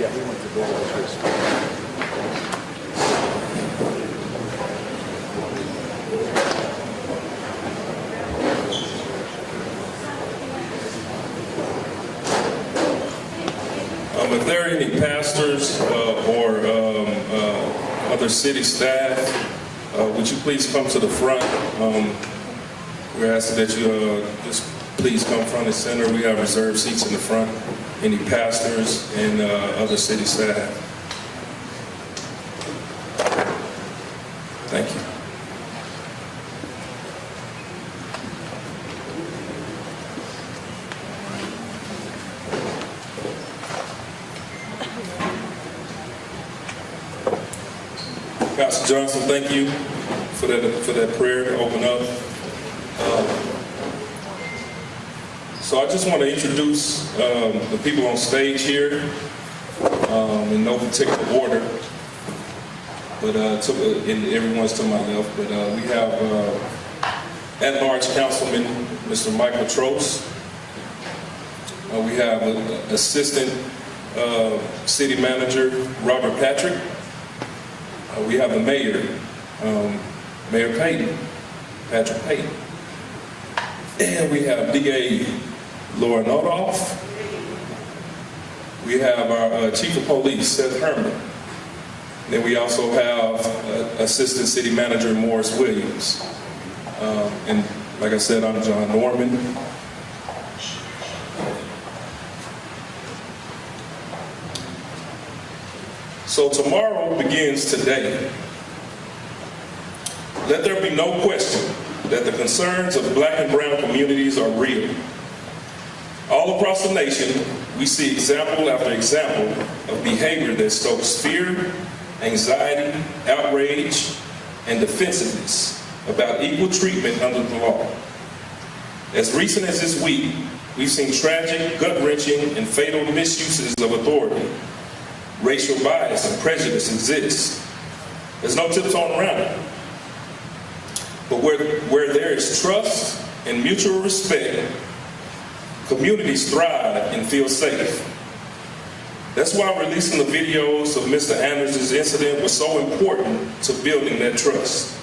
Yeah, he went to bed with this. If there are any pastors or other city staff, would you please come to the front? We're asking that you just please come front and center. We have reserved seats in the front. Any pastors and other city staff. Thank you. Pastor Johnson, thank you for that prayer to open up. So I just want to introduce the people on stage here in no particular order, but everyone's to my left. But we have at-large Councilman Mr. Michael Trost. We have Assistant City Manager Robert Patrick. We have the Mayor, Mayor Payton, Patrick Payton. And we have DA Laura Nodoff. We have our Chief of Police, Seth Herman. And then we also have Assistant City Manager Morris Williams. And like I said, I'm John Norman. So tomorrow begins today. Let there be no question that the concerns of Black and brown communities are real. All across the nation, we see example after example of behavior that stokes fear, anxiety, outrage, and defensiveness about equal treatment under the law. As recent as this week, we've seen tragic, gut-wrenching, and fatal misuses of authority. Racial bias and prejudice exist. There's no tiptoeing around it. But where there is trust and mutual respect, communities thrive and feel safe. That's why releasing the videos of Mr. Anders' incident was so important to building that trust.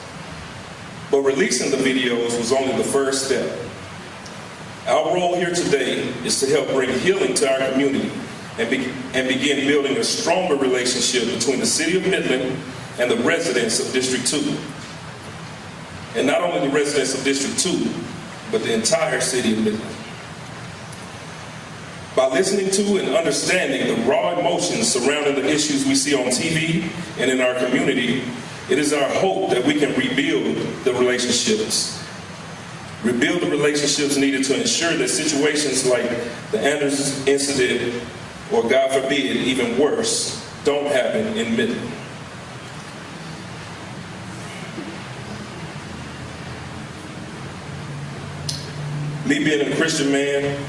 But releasing the videos was only the first step. Our role here today is to help bring healing to our community and begin building a stronger relationship between the City of Midland and the residents of District 2. And not only the residents of District 2, but the entire City of Midland. By listening to and understanding the raw emotions surrounding the issues we see on TV and in our community, it is our hope that we can rebuild the relationships. Rebuild the relationships needed to ensure that situations like the Anders incident, or God forbid, even worse, don't happen in Midland. Me being a Christian man,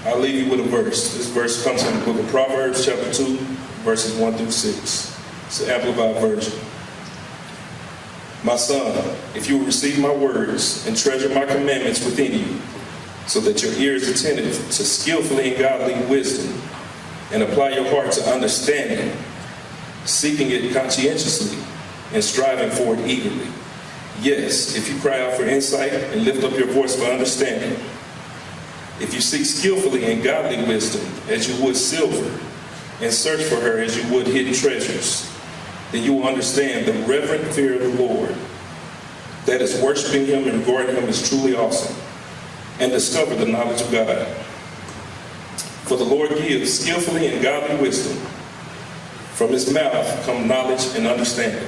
I'll leave you with a verse. This verse comes from the book of Proverbs, chapter 2, verses 1 through 6. It's an amplified version. My son, if you will receive my words and treasure my commandments within you, so that your ear is attentive to skillfully and godly wisdom, and apply your heart to understanding, seeking it conscientiously and striving for it eagerly. Yes, if you cry out for insight and lift up your voice for understanding, if you seek skillfully and godly wisdom as you would silver and search for her as you would hidden treasures, then you will understand the reverent fear of the Lord. That is, worshiping him and regarding him as truly awesome, and discover the knowledge of God. For the Lord gives skillfully and godly wisdom. From his mouth come knowledge and understanding.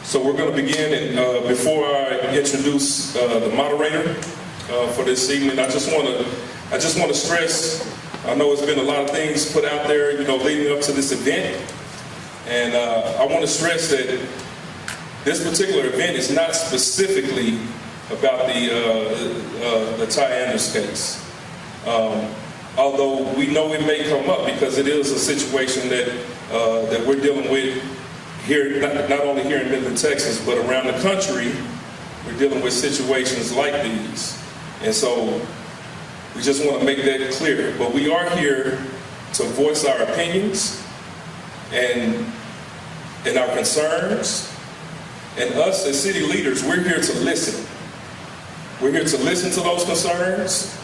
So we're going to begin, and before I introduce the moderator for this evening, I just want to stress. I know it's been a lot of things put out there, leading up to this event, and I want to stress that this particular event is not specifically about the Tye Anders case. Although we know it may come up because it is a situation that we're dealing with here, not only here in Midland, Texas, but around the country. We're dealing with situations like these. And so we just want to make that clear. But we are here to voice our opinions and our concerns. And us as city leaders, we're here to listen. We're here to listen to those concerns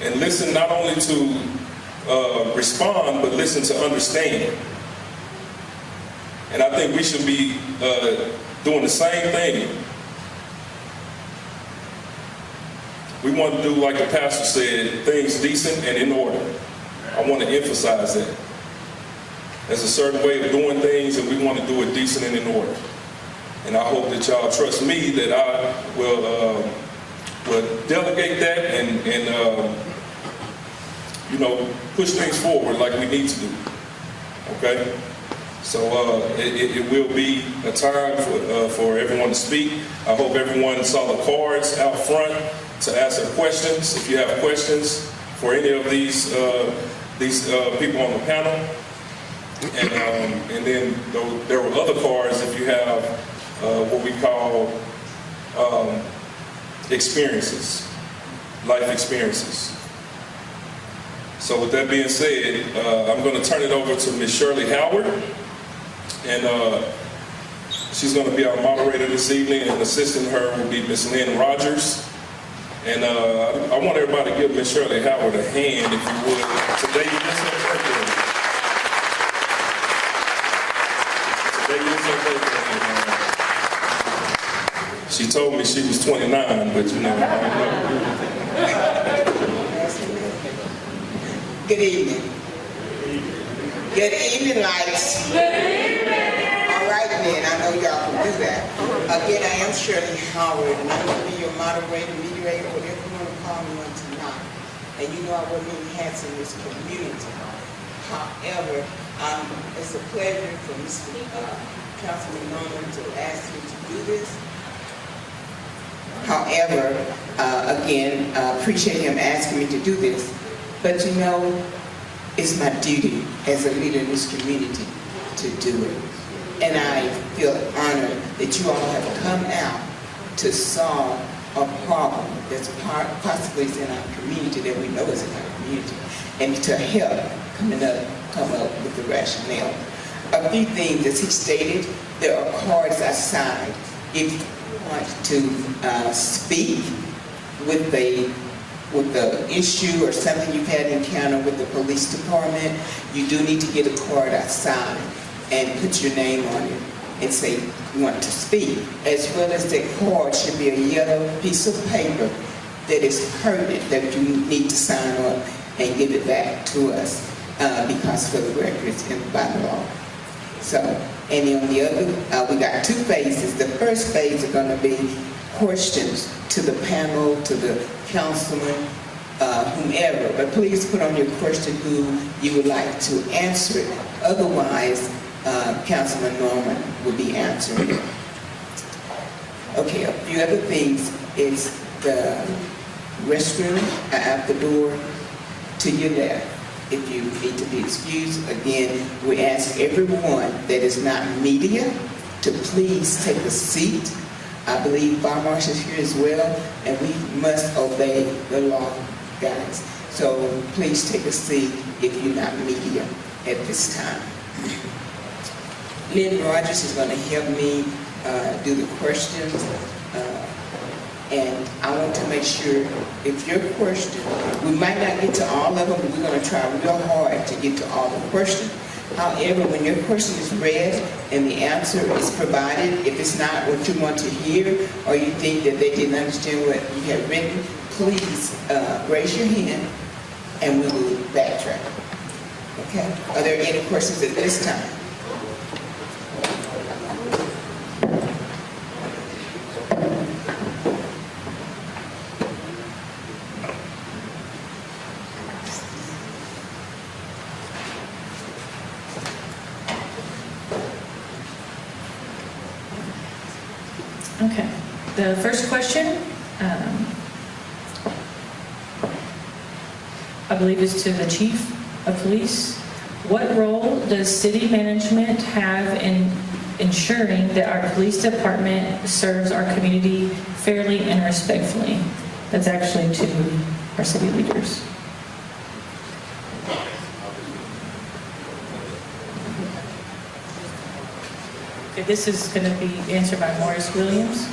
and listen not only to respond, but listen to understand. And I think we should be doing the same thing. We want to do, like the pastor said, things decent and in order. I want to emphasize that. There's a certain way of doing things, and we want to do it decent and in order. And I hope that y'all trust me that I will delegate that and push things forward like we need to do. Okay? So it will be a time for everyone to speak. I hope everyone saw the cards out front to ask their questions. If you have questions for any of these people on the panel, and then there were other cards if you have what we call experiences, life experiences. So with that being said, I'm going to turn it over to Ms. Shirley Howard, and she's going to be our moderator this evening, and assisting her will be Ms. Lynn Rogers. And I want everybody to give Ms. Shirley Howard a hand, if you would. Today is her birthday. Today is her birthday. She told me she was 29, but you know, I don't know. Good evening. Good evening, lights. Good evening. All right, then. I know y'all can do that. Again, I am Shirley Howard, and I'm going to be your moderator, mediator, whatever you want to call me on tonight. And you know I wear many hats in this community. However, it's a pleasure for Mr. Councilman Norman to ask me to do this. However, again, I appreciate him asking me to do this. But you know, it's my duty as a leader in this community to do it. And I feel honored that you all have come out to solve a problem that's possibly in our community, that we know is in our community, and to help come up with the rationale. A few things, as he stated, there are cards outside. If you want to speak with the issue or something you've had encounter with the police department, you do need to get a card outside and put your name on it and say you want to speak. As well as that card should be a yellow piece of paper that is permanent, that you need to sign on and give it back to us because for the records and by the law. So, and on the other, we got two phases. The first phase is going to be questions to the panel, to the councilman, whomever. But please put on your question who you would like to answer it. Otherwise, Councilman Norman will be answering it. Okay, a few other things is the restroom out the door to your left. If you need to be excused, again, we ask everyone that is not media to please take a seat. I believe Fire Marshal is here as well, and we must obey the law, guys. So please take a seat if you're not media at this time. Lynn Rogers is going to help me do the questions, and I want to make sure if your question, we might not get to all of them, but we're going to try real hard to get to all the questions. However, when your question is read and the answer is provided, if it's not what you want to hear or you think that they didn't understand what you have written, please raise your hand and we will backtrack. Okay? Are there any questions at this time? Okay, the first question, I believe is to the Chief of Police. What role does city management have in ensuring that our police department serves our community fairly and respectfully? That's actually to our city leaders. Okay, this is going to be answered by Morris Williams.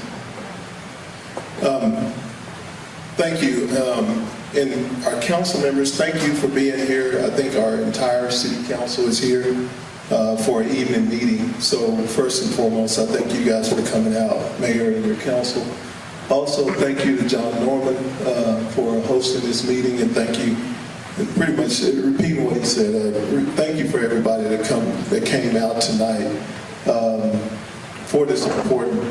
Thank you. And our council members, thank you for being here. I think our entire city council is here for an evening meeting. So first and foremost, I thank you guys for coming out, Mayor and your council. Also, thank you to John Norman for hosting this meeting, and thank you, and pretty much repeating what he said, thank you for everybody that came out tonight for this important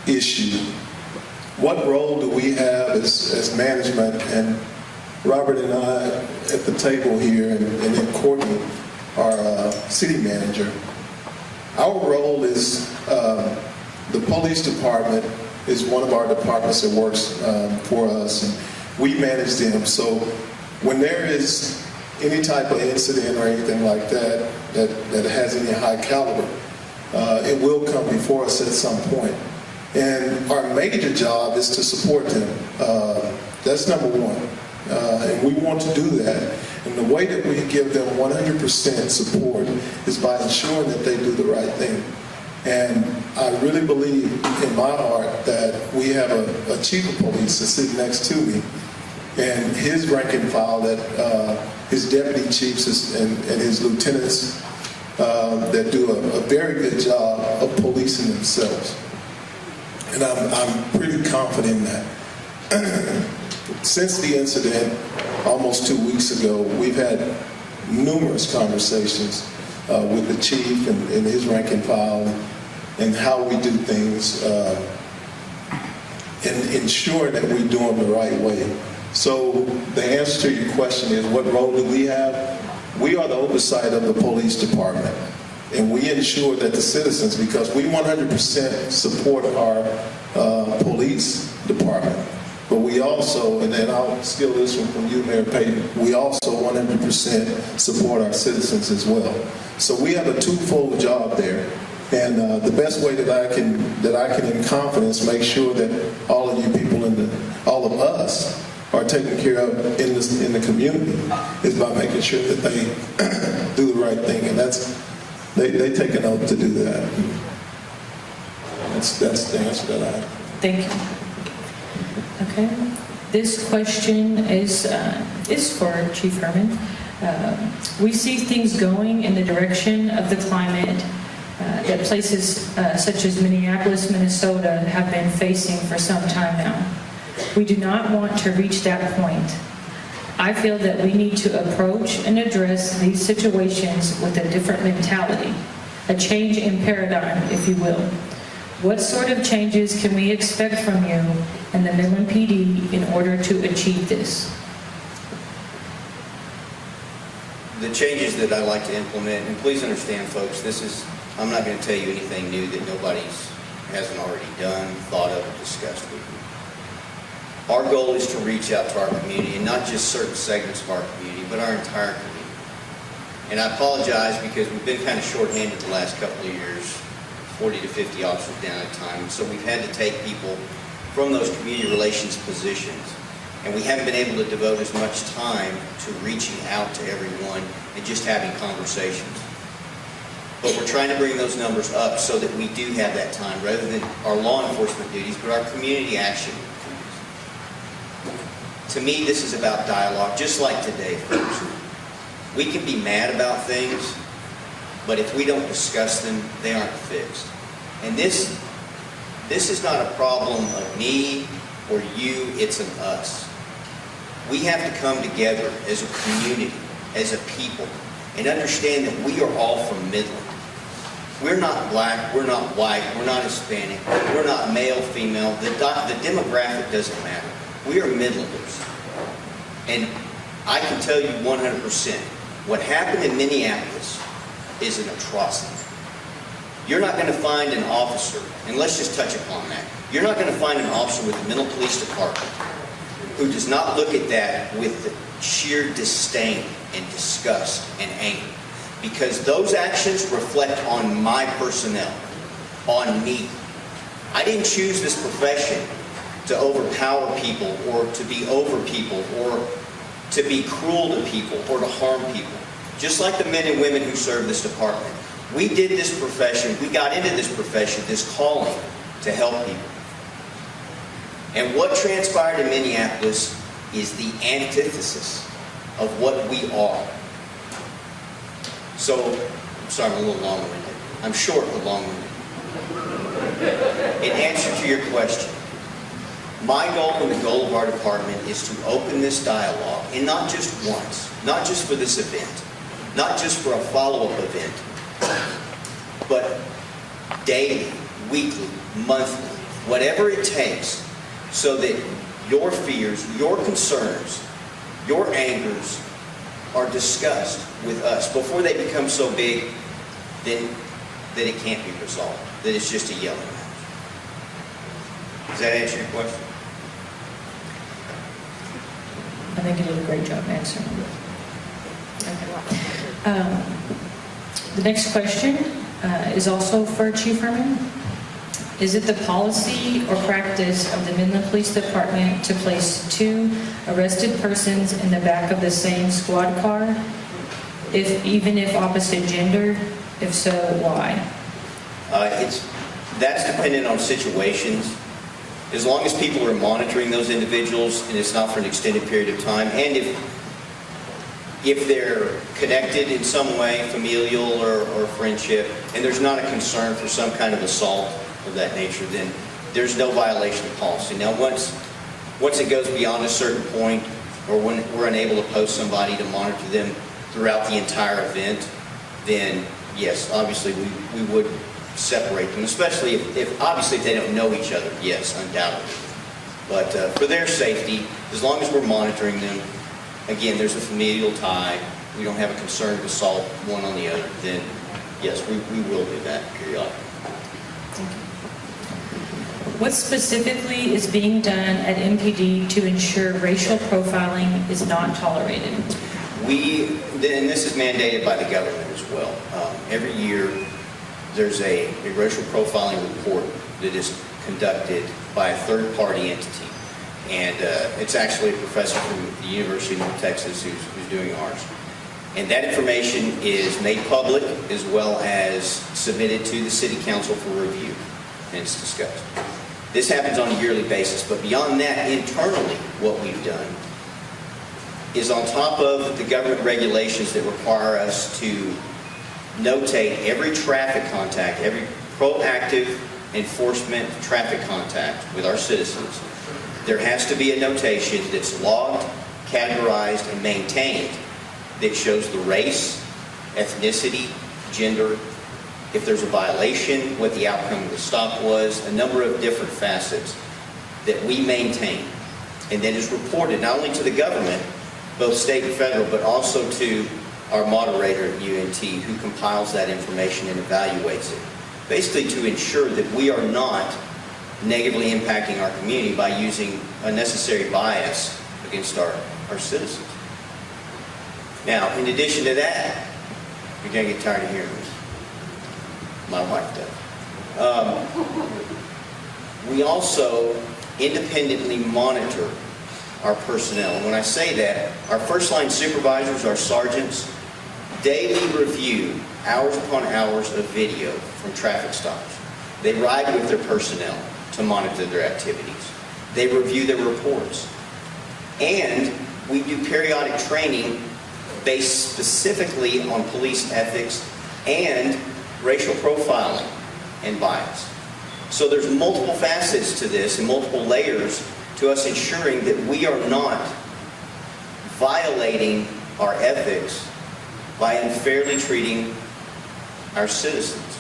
issue. What role do we have as management? And Robert and I at the table here, and then Courtney, our city manager. Our role is the police department is one of our departments that works for us, and we manage them. So when there is any type of incident or anything like that has any high caliber, it will come before us at some point. And our major job is to support them. That's number one. And we want to do that. And the way that we give them 100% support is by ensuring that they do the right thing. And I really believe in my heart that we have a chief of police that's sitting next to me, and his rank and file, that his deputy chiefs and his lieutenants that do a very good job of policing themselves. And I'm pretty confident in that. Since the incident almost 2 weeks ago, we've had numerous conversations with the chief and his rank and file, and how we do things, and ensuring that we do them the right way. So the answer to your question is, what role do we have? We are the oversight of the police department, and we ensure that the citizens, because we 100% support our police department, but we also, and I'll steal this one from you, Mayor Payton, we also 100% support our citizens as well. So we have a twofold job there. And the best way that I can in confidence make sure that all of you people all of us are taken care of in the community is by making sure that they do the right thing, and they take an oath to do that. That's the answer that I have. Thank you. Okay. This question is for Chief Herman. We see things going in the direction of the climate that places such as Minneapolis, Minnesota have been facing for some time now. We do not want to reach that point. I feel that we need to approach and address these situations with a different mentality, a change in paradigm, if you will. What sort of changes can we expect from you and the Midland PD in order to achieve this? The changes that I like to implement, and please understand, folks, I'm not going to tell you anything new that nobody hasn't already done, thought of, or discussed with you. Our goal is to reach out to our community, and not just certain segments of our community, but our entire community. And I apologize because we've been kind of short-handed the last couple of years, 40 to 50 officers down at a time. So we've had to take people from those community relations positions, and we haven't been able to devote as much time to reaching out to everyone and just having conversations. But we're trying to bring those numbers up so that we do have that time, rather than our law enforcement duties, but our community action duties. To me, this is about dialogue, just like today, folks. We can be mad about things, but if we don't discuss them, they aren't fixed. And this is not a problem of me or you, it's an us. We have to come together as a community, as a people, and understand that we are all from Midland. We're not black, we're not white, we're not Hispanic, we're not male, female. The demographic doesn't matter. We are Midlanders. And I can tell you 100%, what happened in Minneapolis is an atrocity. You're not going to find an officer, and let's just touch upon that. You're not going to find an officer with the Midland Police Department who does not look at that with the sheer disdain and disgust and anger. Because those actions reflect on my personnel, on me. I didn't choose this profession to overpower people or to be over people or to be cruel to people or to harm people. Just like the men and women who serve this department. We did this profession, we got into this profession, this calling, to help people. And what transpired in Minneapolis is the antithesis of what we are. So, I'm sorry, I'm a little long-winded. I'm short but long-winded. In answer to your question, my goal and the goal of our department is to open this dialogue, and not just once, not just for this event, not just for a follow-up event, but daily, weekly, monthly, whatever it takes, so that your fears, your concerns, your angers are discussed with us before they become so big then that it can't be resolved, that it's just a yelling match. Does that answer your question? I think you did a great job answering it. The next question is also for Chief Herman. Is it the policy or practice of the Midland Police Department to place 2 arrested persons in the back of the same squad car, even if opposite gender? If so, why? That's dependent on situations. As long as people are monitoring those individuals and it's not for an extended period of time, and if they're connected in some way, familial or friendship, and there's not a concern for some kind of assault of that nature, then there's no violation of policy. Now, once it goes beyond a certain point, or when we're unable to post somebody to monitor them throughout the entire event, then yes, obviously we would separate them, especially if obviously if they don't know each other, yes, undoubtedly. But for their safety, as long as we're monitoring them, again, there's a familial tie, we don't have a concern of assault one on the other, then yes, we will do that periodically. What specifically is being done at MPD to ensure racial profiling is not tolerated? And this is mandated by the government as well. Every year, there's a racial profiling report that is conducted by a third-party entity. And it's actually a professor from the University of North Texas who's doing ours. And that information is made public as well as submitted to the City Council for review, and it's discussed. This happens on a yearly basis, but beyond that, internally, what we've done is on top of the government regulations that require us to notate every traffic contact, every proactive enforcement traffic contact with our citizens, there has to be a notation that's logged, categorized, and maintained that shows the race, ethnicity, gender, if there's a violation, what the outcome of the stop was, a number of different facets that we maintain, and that is reported not only to the government, both state and federal, but also to our moderator at UNT, who compiles that information and evaluates it, basically to ensure that we are not negatively impacting our community by using unnecessary bias against our citizens. Now, in addition to that, you're going to get tired of hearing this. My wife does. We also independently monitor our personnel. And when I say that, our first-line supervisors, our sergeants, daily review hours upon hours of video from traffic stops. They ride with their personnel to monitor their activities. They review their reports. And we do periodic training based specifically on police ethics and racial profiling and bias. So there's multiple facets to this and multiple layers to us ensuring that we are not violating our ethics by unfairly treating our citizens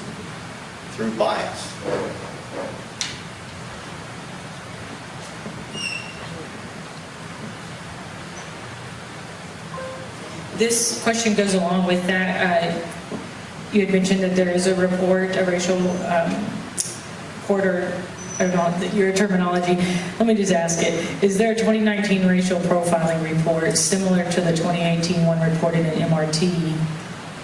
through bias. This question goes along with that. You had mentioned that there is a report, a racial report, or I don't know your terminology. Let me just ask it. Is there a 2019 racial profiling report similar to the 2018 one reported in MRT?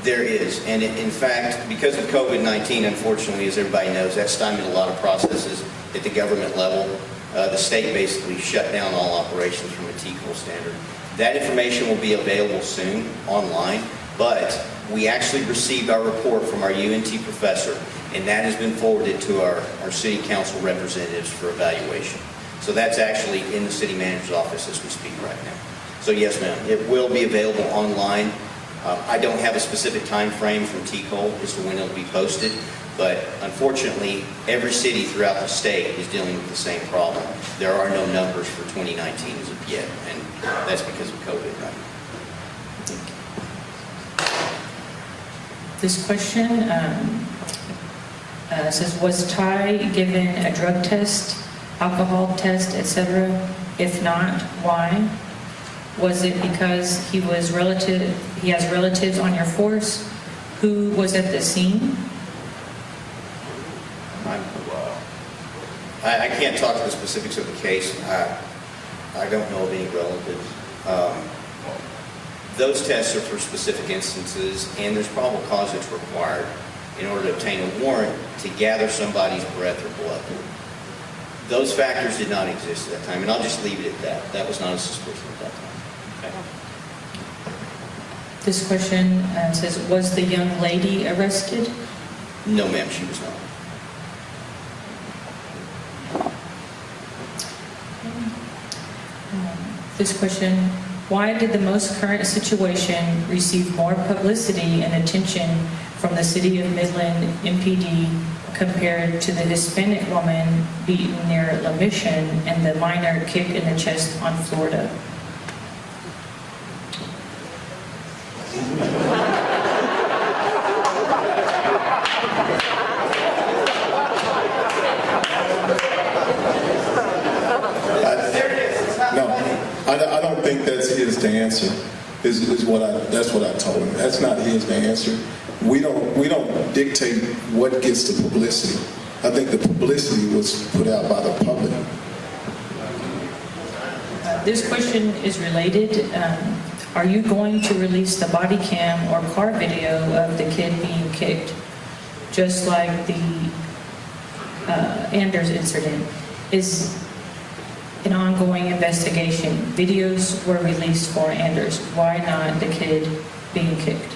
There is. And in fact, because of COVID-19, unfortunately, as everybody knows, that stymied a lot of processes at the government level. The state basically shut down all operations from a TCOL standard. That information will be available soon online. But we actually received our report from our UNT professor, and that has been forwarded to our city council representatives for evaluation. So that's actually in the city manager's office as we speak right now. So yes, ma'am, it will be available online. I don't have a specific time frame from TCOL as to when it'll be posted, but unfortunately, every city throughout the state is dealing with the same problem. There are no numbers for 2019 as of yet, and that's because of COVID right now. This question says, was Tye given a drug test, alcohol test, etc.? If not, why? Was it because he has relatives on your force? Who was at the scene? I can't talk to the specifics of the case. I don't know of any relatives. Those tests are for specific instances, and there's probable cause that's required in order to obtain a warrant to gather somebody's breath or blood. Those factors did not exist at that time, and I'll just leave it at that. That was not a suspicion at that time. Okay. This question says, was the young lady arrested? No, ma'am, she was not. This question, why did the most current situation receive more publicity and attention from the City of Midland MPD compared to the Hispanic woman beaten near La Mission and the minor kicked in the chest on Florida? I don't think that's his to answer. That's what I told him. That's not his to answer. We don't dictate what gets the publicity. I think the publicity was put out by the public. This question is related. Are you going to release the body cam or car video of the kid being kicked, just like the Anders incident? Is an ongoing investigation. Videos were released for Anders. Why not the kid being kicked?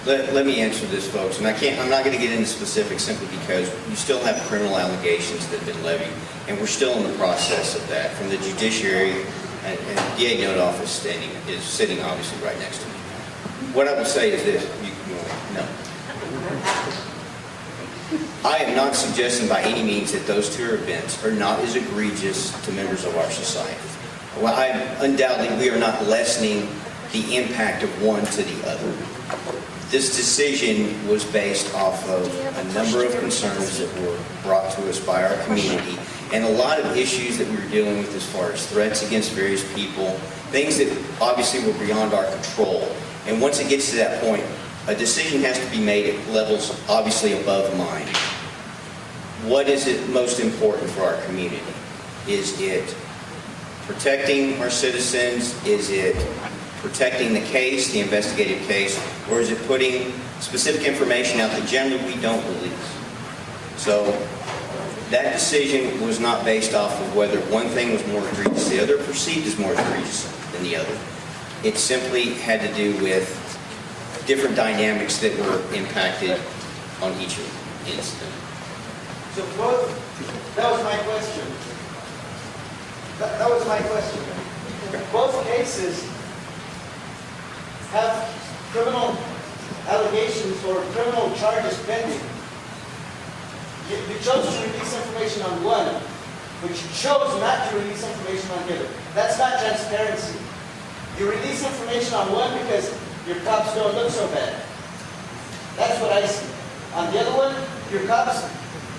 Let me answer this, folks, and I'm not going to get into specifics simply because you still have criminal allegations that have been levied, and we're still in the process of that. From the judiciary, and the DA note office is sitting obviously right next to me. What I will say is this: no. I am not suggesting by any means that those two events are not as egregious to members of our society. Well, undoubtedly, we are not lessening the impact of one to the other. This decision was based off of a number of concerns that were brought to us by our community and a lot of issues that we were dealing with as far as threats against various people, things that obviously were beyond our control. And once it gets to that point, a decision has to be made at levels obviously above mine. What is it most important for our community? Is it protecting our citizens? Is it protecting the case, the investigative case? Or is it putting specific information out that generally we don't release? So that decision was not based off of whether one thing was more egregious than the other, perceived as more egregious than the other. It simply had to do with different dynamics that were impacted on each incident. So that was my question. That was my question. Both cases have criminal allegations or criminal charges pending. You chose to release information on one, but you chose not to release information on the other. That's not transparency. You release information on one because your cops don't look so bad. That's what I see. On the other one, your cops,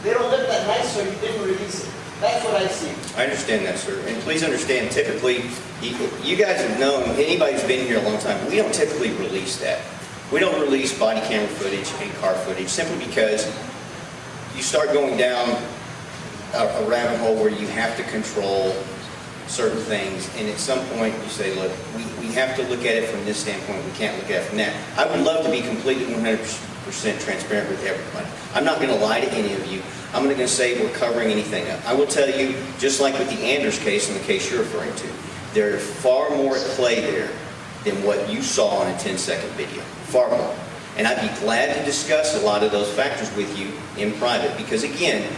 they don't look that nice, so you didn't release it. That's what I see. I understand that, sir. And please understand, typically, you guys have known, anybody who's been here a long time, we don't typically release that. We don't release body camera footage and car footage simply because you start going down a rabbit hole where you have to control certain things, and at some point you say, look, we have to look at it from this standpoint, we can't look at it from that. I would love to be completely 100% transparent with everybody. I'm not going to lie to any of you. I'm not going to say we're covering anything up. I will tell you, just like with the Anders case and the case you're referring to, there's far more at play there than what you saw on a 10-second video, far more. And I'd be glad to discuss a lot of those factors with you in private, because again,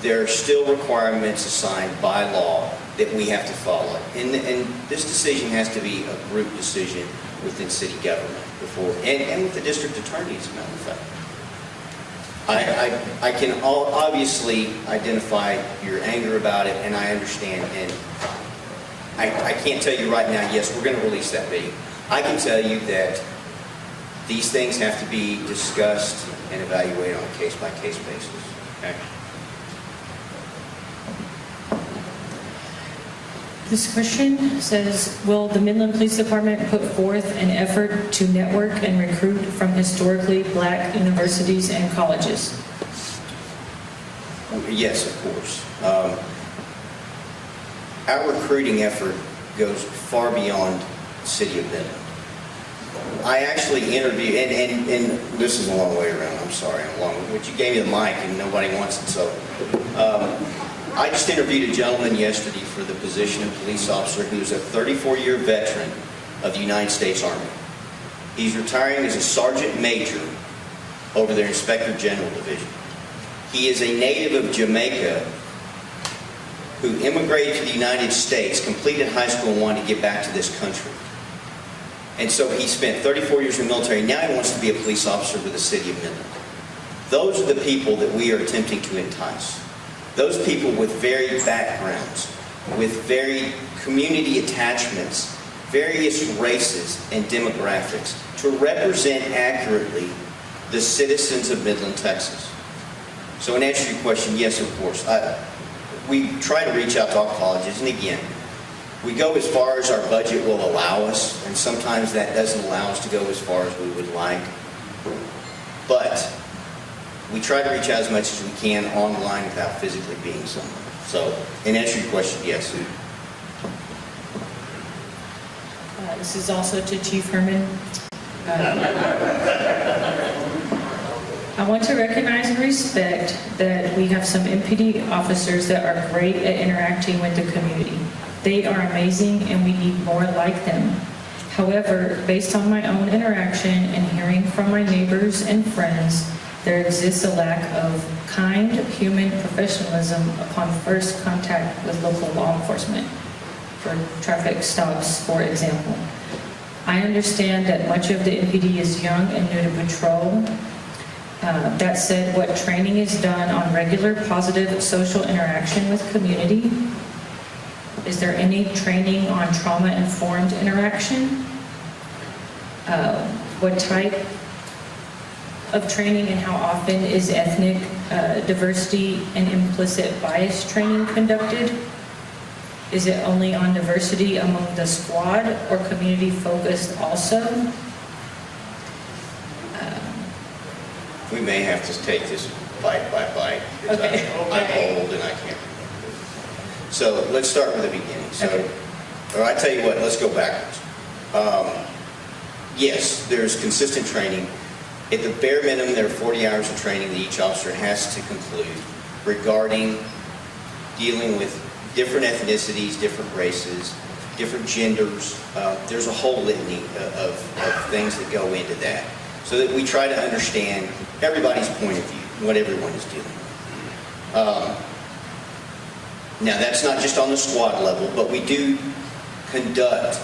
there are still requirements assigned by law that we have to follow. And this decision has to be a group decision within city government before, and with the district attorney, as a matter of fact. I can obviously identify your anger about it, and I understand, and I can't tell you right now, yes, we're going to release that video. I can tell you that these things have to be discussed and evaluated on a case-by-case basis. Okay? This question says, will the Midland Police Department put forth an effort to network and recruit from historically black universities and colleges? Yes, of course. Our recruiting effort goes far beyond the city of Midland. I actually interviewed, and this is a long way around, I'm sorry, I'm long, but you gave me the mic and nobody wants it, so. I just interviewed a gentleman yesterday for the position of police officer who's a 34-year veteran of the United States Army. He's retiring as a sergeant major over their Inspector General Division. He is a native of Jamaica who immigrated to the United States, completed high school, and wanted to get back to this country. And so he spent 34 years in the military. Now he wants to be a police officer for the city of Midland. Those are the people that we are attempting to entice. Those people with varied backgrounds, with varied community attachments, various races and demographics, to represent accurately the citizens of Midland, Texas. So in answer to your question, yes, of course. We try to reach out to all colleges, and again, we go as far as our budget will allow us, and sometimes that doesn't allow us to go as far as we would like. But we try to reach out as much as we can online without physically being somewhere. So, in answer to your question, yes. This is also to Chief Herman. I want to recognize and respect that we have some MPD officers that are great at interacting with the community. They are amazing and we need more like them. However, based on my own interaction and hearing from my neighbors and friends, there exists a lack of kind, human professionalism upon first contact with local law enforcement, for traffic stops, for example. I understand that much of the MPD is young and new to patrol. That said, what training is done on regular positive social interaction with community? Is there any training on trauma-informed interaction? What type of training and how often is ethnic diversity and implicit bias training conducted? Is it only on diversity among the squad or community focused also? We may have to take this bite by bite, because Okay. I'm old and I can't remember. So let's start with the beginning. So, Okay. or I tell you what, let's go backwards. Yes, there's consistent training. At the bare minimum, there are 40 hours of training that each officer has to conclude regarding dealing with different ethnicities, different races, different genders. There's a whole litany of things that go into that, so that we try to understand everybody's point of view, what everyone is dealing with. Now, that's not just on the squad level, but we do conduct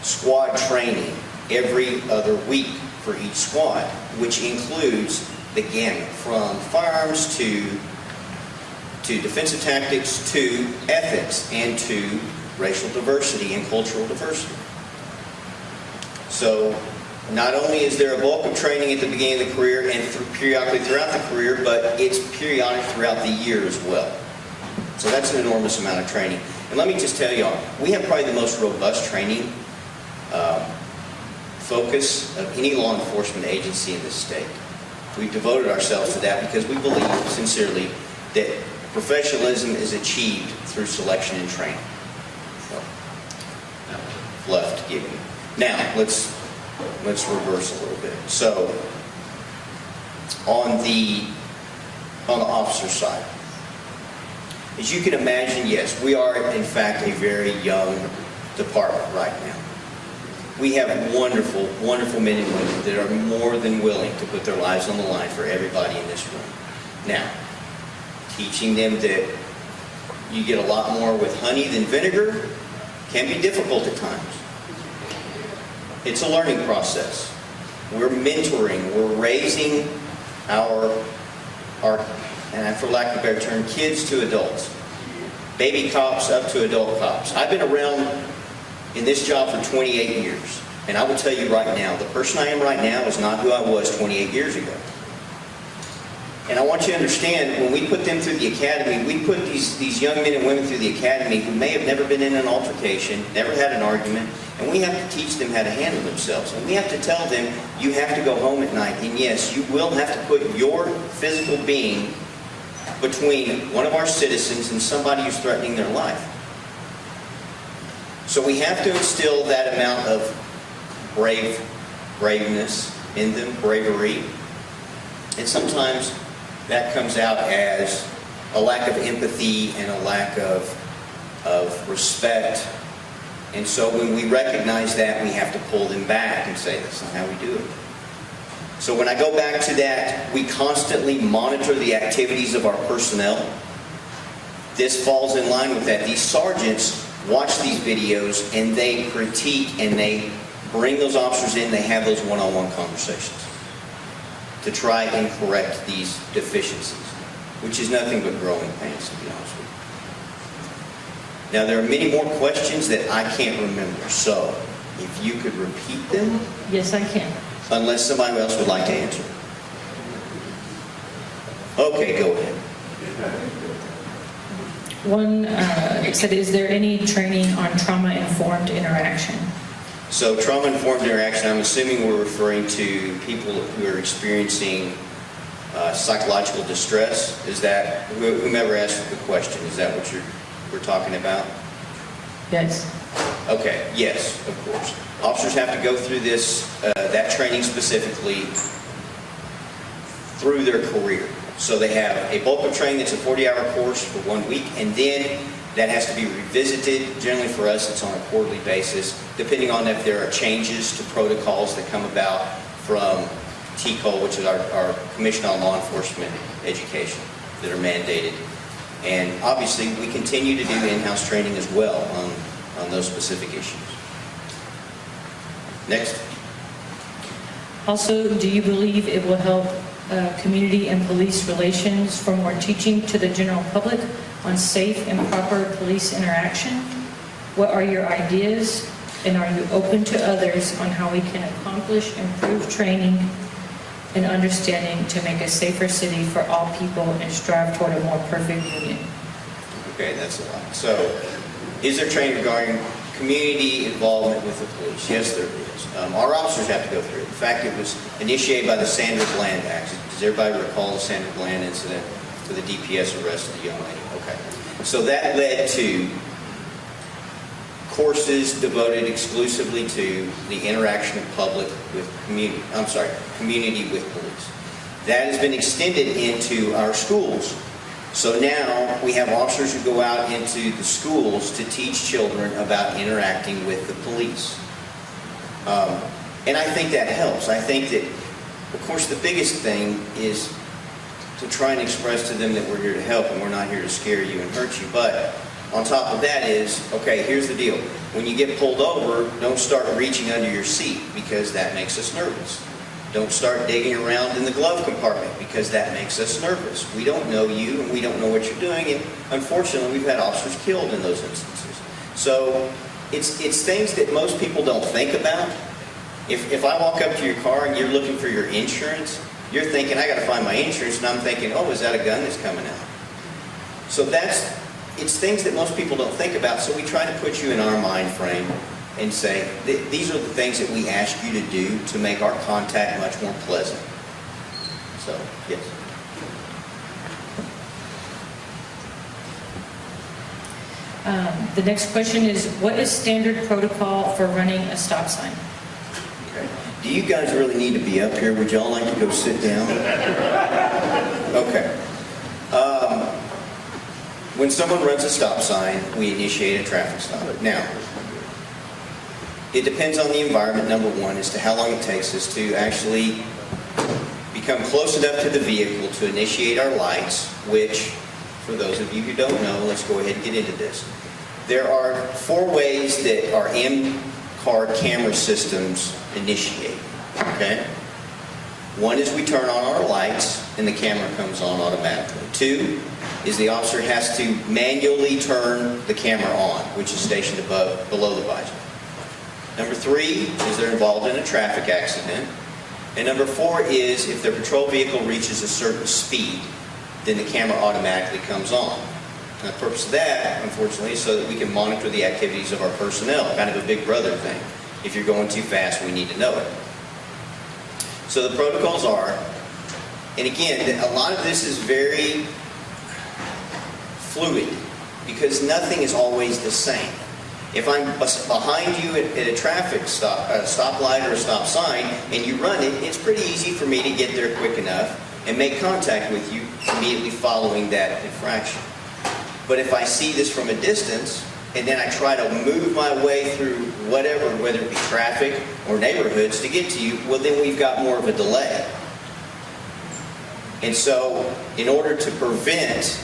squad training every other week for each squad, which includes the gamut from firearms to defensive tactics to ethics and to racial diversity and cultural diversity. So not only is there a bulk of training at the beginning of the career and periodically throughout the career, but it's periodic throughout the year as well. So that's an enormous amount of training. And let me just tell y'all, we have probably the most robust training focus of any law enforcement agency in this state. We've devoted ourselves to that because we believe sincerely that professionalism is achieved through selection and training. So, left to give you. Now, let's reverse a little bit. So, on the officer side, as you can imagine, yes, we are in fact a very young department right now. We have wonderful, wonderful men and women that are more than willing to put their lives on the line for everybody in this room. Now, teaching them that you get a lot more with honey than vinegar can be difficult at times. It's a learning process. We're mentoring, we're raising our, and for lack of a better term, kids to adults. Baby cops up to adult cops. I've been around in this job for 28 years. And I will tell you right now, the person I am right now is not who I was 28 years ago. And I want you to understand, when we put them through the academy, we put these young men and women through the academy who may have never been in an altercation, never had an argument, and we have to teach them how to handle themselves. And we have to tell them, you have to go home at night, and yes, you will have to put your physical being between one of our citizens and somebody who's threatening their life. So we have to instill that amount of braveness in them, bravery. And sometimes that comes out as a lack of empathy and a lack of respect. And so when we recognize that, we have to pull them back and say, that's not how we do it. So when I go back to that, we constantly monitor the activities of our personnel. This falls in line with that. These sergeants watch these videos and they critique and they bring those officers in, they have those one-on-one conversations to try and correct these deficiencies, which is nothing but growing pains, to be honest with you. Now, there are many more questions that I can't remember, so if you could repeat them. Yes, I can. Unless somebody else would like to answer. Okay, go ahead. One said, is there any training on trauma-informed interaction? So trauma-informed interaction, I'm assuming we're referring to people who are experiencing psychological distress. Is that, whomever asked the question, is that what we're talking about? Yes. Okay, yes, of course. Officers have to go through this, that training specifically through their career. So they have a bulk of training that's a 40-hour course for 1 week, and then that has to be revisited. Generally for us, it's on a quarterly basis, depending on if there are changes to protocols that come about from TCOL, which is our Commission on Law Enforcement Education, that are mandated. And obviously, we continue to do in-house training as well on those specific issues. Next. Also, do you believe it will help community and police relations for more teaching to the general public on safe and proper police interaction? What are your ideas, and are you open to others on how we can accomplish improved training and understanding to make a safer city for all people and strive toward a more perfect union? Okay, that's a lot. So, is there training regarding community involvement with the police? Yes, there is. Our officers have to go through it. In fact, it was initiated by the Sandra Bland Act. Does everybody recall the Sandra Bland incident with the DPS arrest of the young lady? Okay. So that led to courses devoted exclusively to the interaction of public with community, community with police. That has been extended into our schools. So now we have officers who go out into the schools to teach children about interacting with the police. And I think that helps. I think that, of course, the biggest thing is to try and express to them that we're here to help and we're not here to scare you and hurt you. But on top of that is, okay, here's the deal. When you get pulled over, don't start reaching under your seat because that makes us nervous. Don't start digging around in the glove compartment because that makes us nervous. We don't know you and we don't know what you're doing, and unfortunately we've had officers killed in those instances. So it's things that most people don't think about. If I walk up to your car and you're looking for your insurance, you're thinking, I got to find my insurance, and I'm thinking, oh, is that a gun that's coming out? So it's things that most people don't think about, so we try to put you in our mind frame and say, these are the things that we ask you to do to make our contact much more pleasant. So, yes. The next question is, what is standard protocol for running a stop sign? Okay. Do you guys really need to be up here? Would y'all like to go sit down? Okay. When someone runs a stop sign, we initiate a traffic stop. Now, it depends on the environment, number one, as to how long it takes us to actually become close enough to the vehicle to initiate our lights, which, for those of you who don't know, let's go ahead and get into this. There are 4 ways that our in-car camera systems initiate, okay? One is we turn on our lights and the camera comes on automatically. 2 is the officer has to manually turn the camera on, which is stationed below the visor. Number 3 is they're involved in a traffic accident. And number 4 is if their patrol vehicle reaches a certain speed, then the camera automatically comes on. And the purpose of that, unfortunately, is so that we can monitor the activities of our personnel, kind of a big brother thing. If you're going too fast, we need to know it. So the protocols are, and again, a lot of this is very fluid because nothing is always the same. If I'm behind you at a traffic stoplight or a stop sign, and you run it, it's pretty easy for me to get there quick enough and make contact with you immediately following that infraction. But if I see this from a distance, and then I try to move my way through whatever, whether it be traffic or neighborhoods to get to you, well then we've got more of a delay. And so, in order to prevent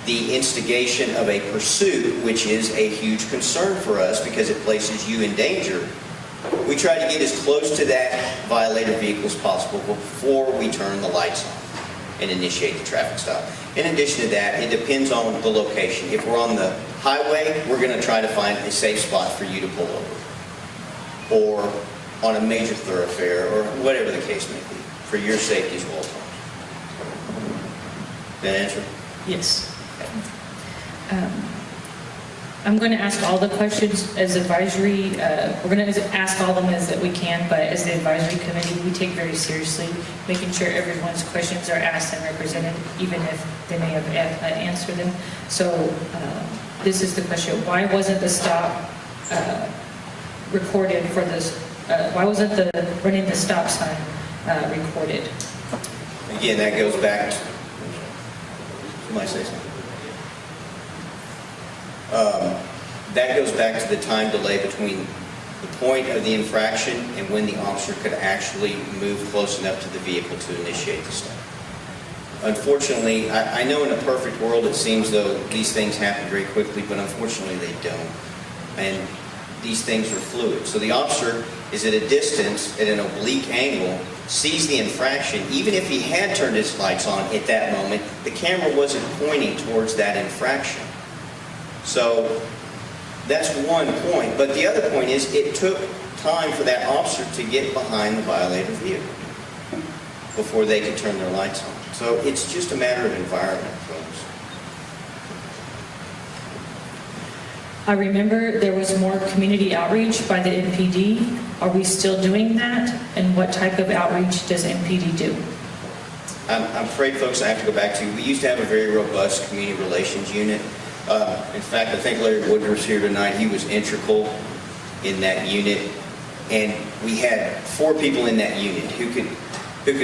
the instigation of a pursuit, which is a huge concern for us because it places you in danger, we try to get as close to that violator vehicle as possible before we turn the lights on and initiate the traffic stop. In addition to that, it depends on the location. If we're on the highway, we're going to try to find a safe spot for you to pull over. Or on a major thoroughfare, or whatever the case may be, for your safety as well. That answer? Yes. I'm going to ask all the questions as advisory. We're going to ask all of them as that we can, but as the advisory committee, we take very seriously making sure everyone's questions are asked and represented, even if they may have answered them. So this is the question: why wasn't the stop recorded for this? Why wasn't the running the stop sign recorded? Again, that goes back to. Somebody say something. That goes back to the time delay between the point of the infraction and when the officer could actually move close enough to the vehicle to initiate the stop. Unfortunately, I know in a perfect world it seems though these things happen very quickly, but unfortunately they don't. And these things are fluid. So the officer is at a distance, at an oblique angle, sees the infraction. Even if he had turned his lights on at that moment, the camera wasn't pointing towards that infraction. So that's one point. But the other point is it took time for that officer to get behind the violator vehicle before they could turn their lights on. So it's just a matter of environment, folks. I remember there was more community outreach by the MPD. Are we still doing that? And what type of outreach does MPD do? I'm afraid, folks, I have to go back to, we used to have a very robust community relations unit. In fact, I think Larry Woodruff's here tonight. He was integral in that unit. And we had 4 people in that unit who could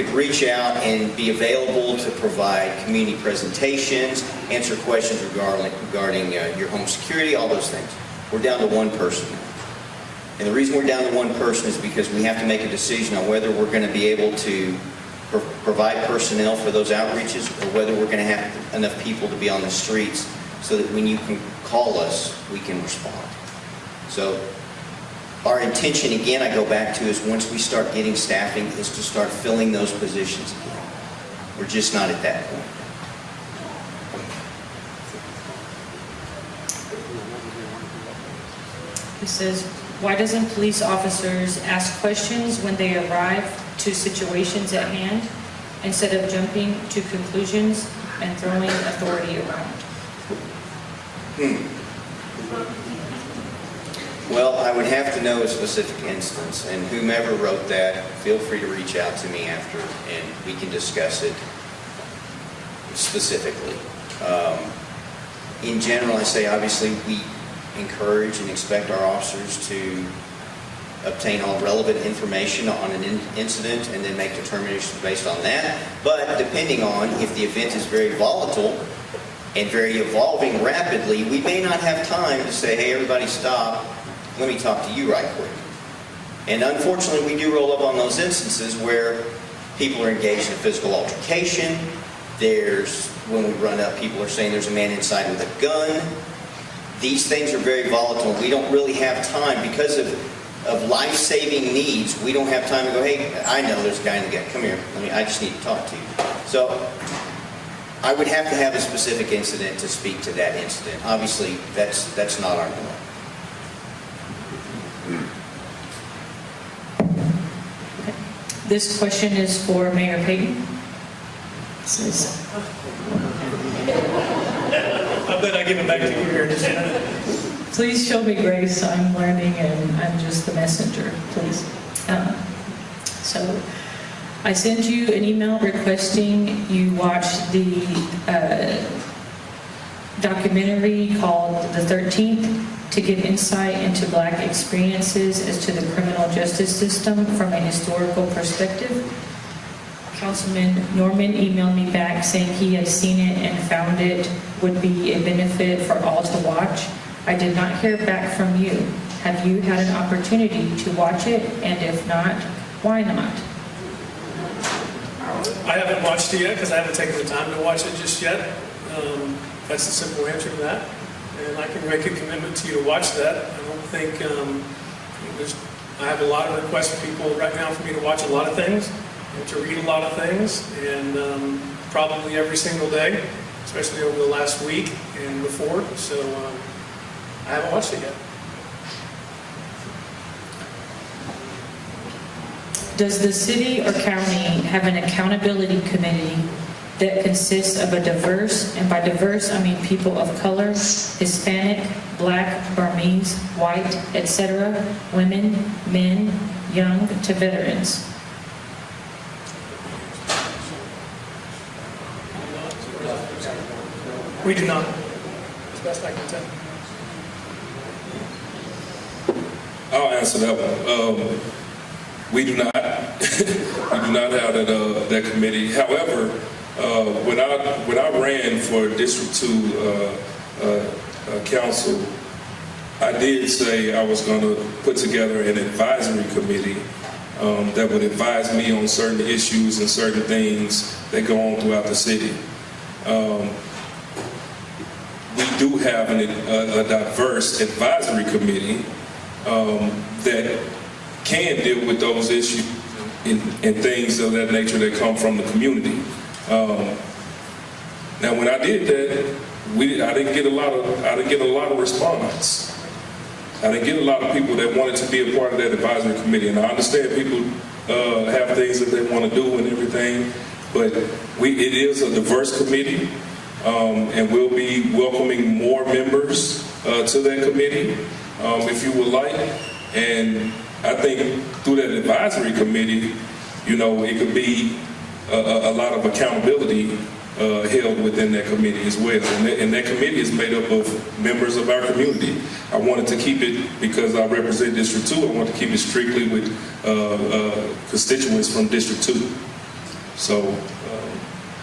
reach out and be available to provide community presentations, answer questions regarding your home security, all those things. We're down to 1 person now. And the reason we're down to 1 person is because we have to make a decision on whether we're going to be able to provide personnel for those outreaches or whether we're going to have enough people to be on the streets so that when you can call us, we can respond. So our intention, again, I go back to, is once we start getting staffing, is to start filling those positions again. We're just not at that point. It says, why doesn't police officers ask questions when they arrive to situations at hand instead of jumping to conclusions and throwing authority around? Well, I would have to know a specific instance, and whomever wrote that, feel free to reach out to me after, and we can discuss it specifically. In general, I say obviously we encourage and expect our officers to obtain all relevant information on an incident and then make determinations based on that. But depending on if the event is very volatile and very evolving rapidly, we may not have time to say, hey, everybody stop, let me talk to you right quick. And unfortunately, we do roll up on those instances where people are engaged in physical altercation. When we run up, people are saying there's a man inside with a gun. These things are very volatile. We don't really have time because of life-saving needs. We don't have time to go, hey, I know there's a guy in the gun. Come here. I just need to talk to you. So I would have to have a specific incident to speak to that incident. Obviously, that's not our norm. This question is for Mayor Payton. I bet I give it back to you here in just a minute. Please show me grace. I'm learning and I'm just the messenger, please. So I sent you an email requesting you watch the documentary called The 13th to get insight into Black experiences as to the criminal justice system from a historical perspective. Councilman Norman emailed me back saying he had seen it and found it would be a benefit for all to watch. I did not hear back from you. Have you had an opportunity to watch it? And if not, why not? I haven't watched it yet because I haven't taken the time to watch it just yet. That's the simple answer to that. And I can make a commitment to you to watch that. I don't think I have a lot of requests from people right now for me to watch a lot of things and to read a lot of things, and probably every single day, especially over the last week and before. So I haven't watched it yet. Does the city or county have an accountability committee that consists of a diverse, and by diverse I mean people of color, Hispanic, Black, Burmese, white, etc., women, men, young to veterans? We do not, as best I can tell. I'll answer that one. We do not. We do not have that committee. However, when I ran for District 2 council, I did say I was going to put together an advisory committee that would advise me on certain issues and certain things that go on throughout the city. We do have a diverse advisory committee that can deal with those issues and things of that nature that come from the community. Now, when I did that, I didn't get a lot of response. I didn't get a lot of people that wanted to be a part of that advisory committee. And I understand people have things that they want to do and everything, but it is a diverse committee, and we'll be welcoming more members to that committee if you would like. And I think through that advisory committee, it could be a lot of accountability held within that committee as well. And that committee is made up of members of our community. I wanted to keep it, because I represent District 2, I want to keep it strictly with constituents from District 2. So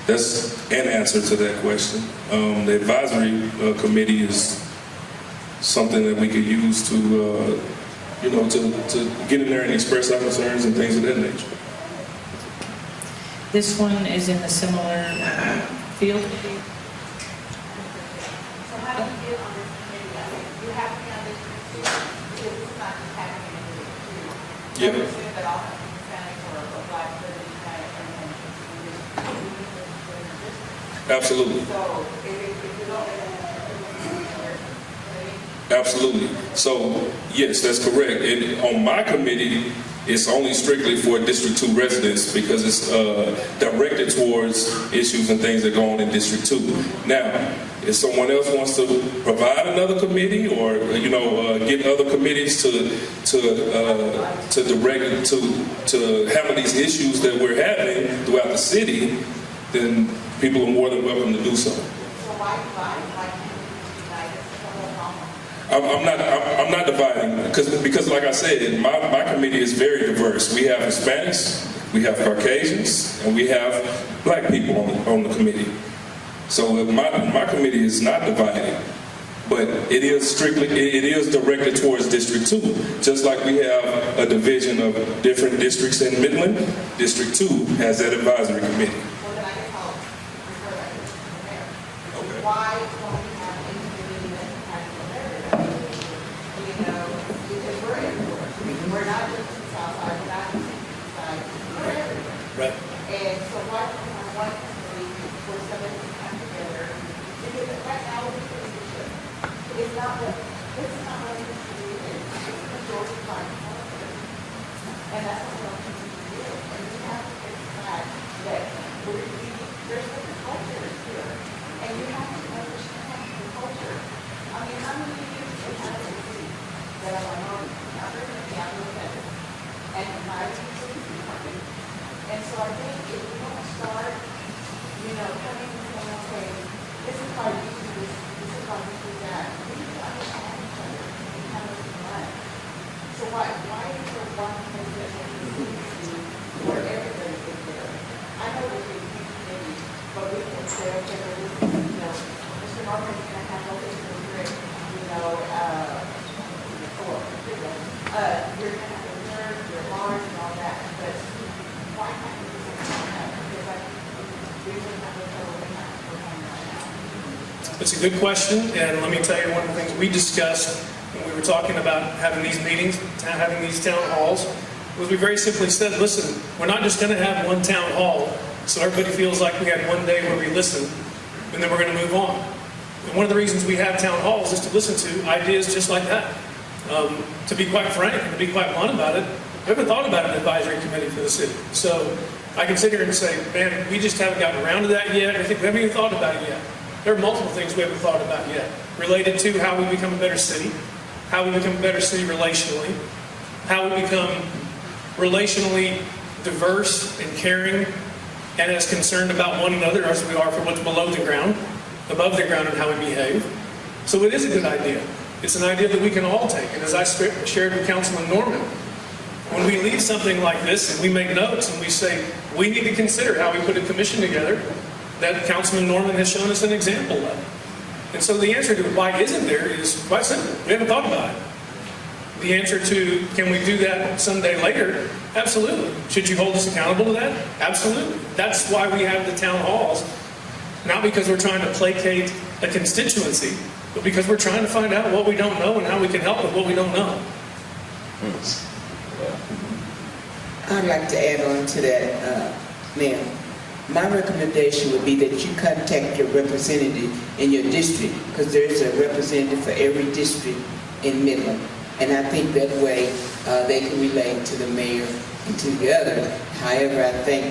that's an answer to that question. The advisory committee is something that we could use to get in there and express our concerns and things of that nature. This one is in a similar field. So how do you get on this committee? I mean, you have to be on this committee because it's not just happening in the city. Yeah. I understand that all have to be Hispanic or Black, but Hispanic and then Absolutely. so if you don't Absolutely. So, yes, that's correct. And on my committee, it's only strictly for District 2 residents because it's directed towards issues and things that go on in District 2. Now, if someone else wants to provide another committee or, get other committees to direct, to handle these issues that we're having throughout the city, then people are more than welcome to do so. so why can't you unite as a whole problem? I'm not dividing because like I said, my committee is very diverse. We have Hispanics, we have Caucasians, and we have Black people on the committee. So my committee is not divided. But it is directed towards District 2. Just like we have a division of different districts in Midland, District 2 has that advisory committee. Well, then I guess I'll refer that to the mayor. Okay. Why don't we have a committee that has the mayor? You know, because we're everywhere. We're not just in the south side, we're not just in the east side, we're everywhere. Right. And so why don't we have one committee where somebody can come together? Because right now, we think we should. It's not what we should do, it's the majority party. And that's what we're going to do. And we have to take the fact that there's different cultures here. And you have to understand the culture. I mean, how many of you have a city that are minority? I've been in the African and my city department. And so I think if we don't start, you know, coming and saying, okay, this is how you do this is how you do that, we need to understand each other and how to run. So why is there one thing that we need to do where everybody is there? I know that we can maybe, but we can say, okay, well, you know, Mr. Norman is going to have all this great, you know, you're going to have a nerd, you're large and all that, but why can't we do something like that? Because I think we really have a total impact we're having right now. It's a good question, and let me tell you one of the things we discussed when we were talking about having these meetings, having these town halls, was we very simply said, listen, we're not just going to have one town hall so everybody feels like we had one day where we listen, and then we're going to move on. And one of the reasons we have town halls is to listen to ideas just like that. To be quite frank and to be quite blunt about it, I haven't thought about an advisory committee for the city. So I can sit here and say, man, we just haven't gotten around to that yet. I think we haven't even thought about it yet. There are multiple things we haven't thought about yet, related to how we become a better city, how we become a better city relationally, how we become relationally diverse and caring and as concerned about one another as we are for what's below the ground, above the ground, and how we behave. So it is a good idea. It's an idea that we can all take. And as I shared with Councilman Norman, when we leave something like this and we make notes and we say, we need to consider how we put a commission together, that Councilman Norman has shown us an example of. And so the answer to why isn't there is quite simple. We haven't thought about it. The answer to, can we do that someday later? Absolutely. Should you hold us accountable to that? Absolutely. That's why we have the town halls. Not because we're trying to placate a constituency, but because we're trying to find out what we don't know and how we can help with what we don't know. I'd like to add on to that, ma'am. My recommendation would be that you contact your representative in your district, because there's a representative for every district in Midland. And I think that way they can relate to the mayor and to the other. However, I thank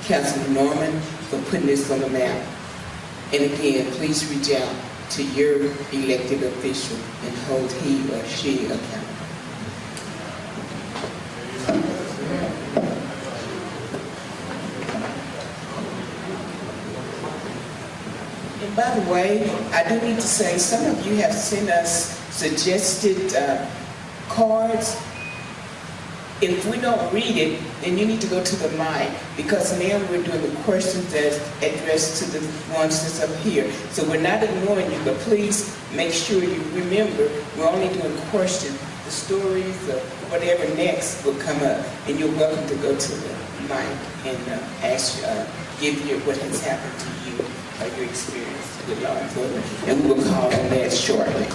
Councilman Norman for putting this on the map. And again, please reach out to your elected official and hold he or she accountable. And by the way, I do need to say, some of you have sent us suggested cards. If we don't read it, then you need to go to the mic, because now we're doing the questions that's addressed to the ones that's up here. So we're not ignoring you, but please make sure you remember we're only doing questions. The stories or whatever next will come up, and you're welcome to go to the mic and ask, give you what has happened to you or your experience with law enforcement, and we will call on that shortly.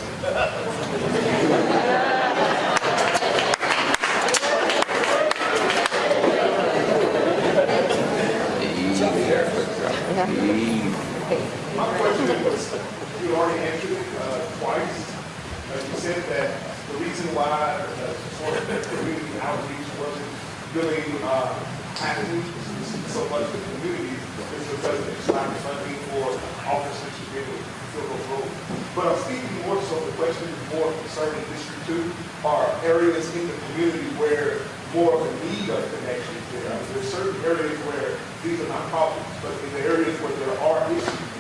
My question was, you already answered it twice. You said that the reason why sort of community outreach wasn't really happening so much with communities is because it's not funding for officers to be able to fulfill those roles. But I'm speaking more so, the question is more concerning District 2, are areas in the community where more of a need of connection is there. I mean, there's certain areas where these are not problems, but in the areas where there are issues,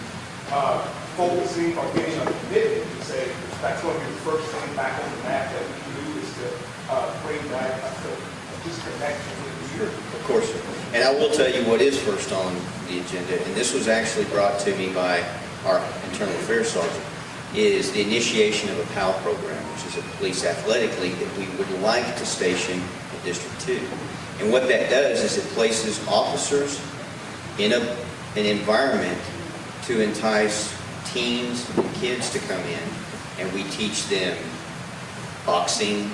focusing or getting a commitment to say that's going to be the first thing back on the map that we can do is to bring back just connection with the community. Of course. And I will tell you what is first on the agenda, and this was actually brought to me by our internal affairs sergeant. is the initiation of a PAL program, which is a police athletic league that we would like to station in District 2. And what that does is it places officers in an environment to entice teens and kids to come in, and we teach them boxing,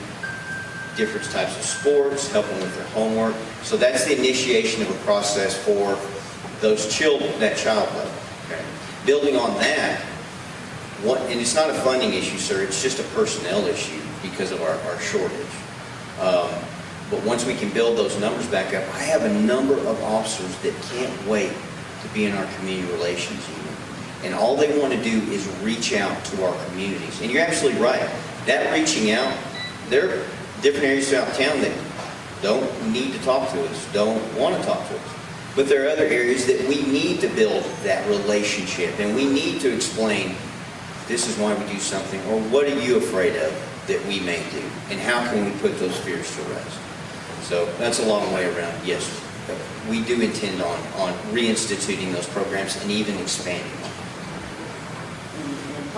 different types of sports, help them with their homework. So that's the initiation of a process for those children, that child level. Okay? Building on that, and it's not a funding issue, sir, it's just a personnel issue because of our shortage. But once we can build those numbers back up, I have a number of officers that can't wait to be in our community relations unit. And all they want to do is reach out to our communities. And you're absolutely right. That reaching out, there are different areas throughout town that don't need to talk to us, don't want to talk to us. But there are other areas that we need to build that relationship, and we need to explain, this is why we do something, or what are you afraid of that we may do, and how can we put those fears to rest? So that's a long way around. Yes, we do intend on reinstituting those programs and even expanding them.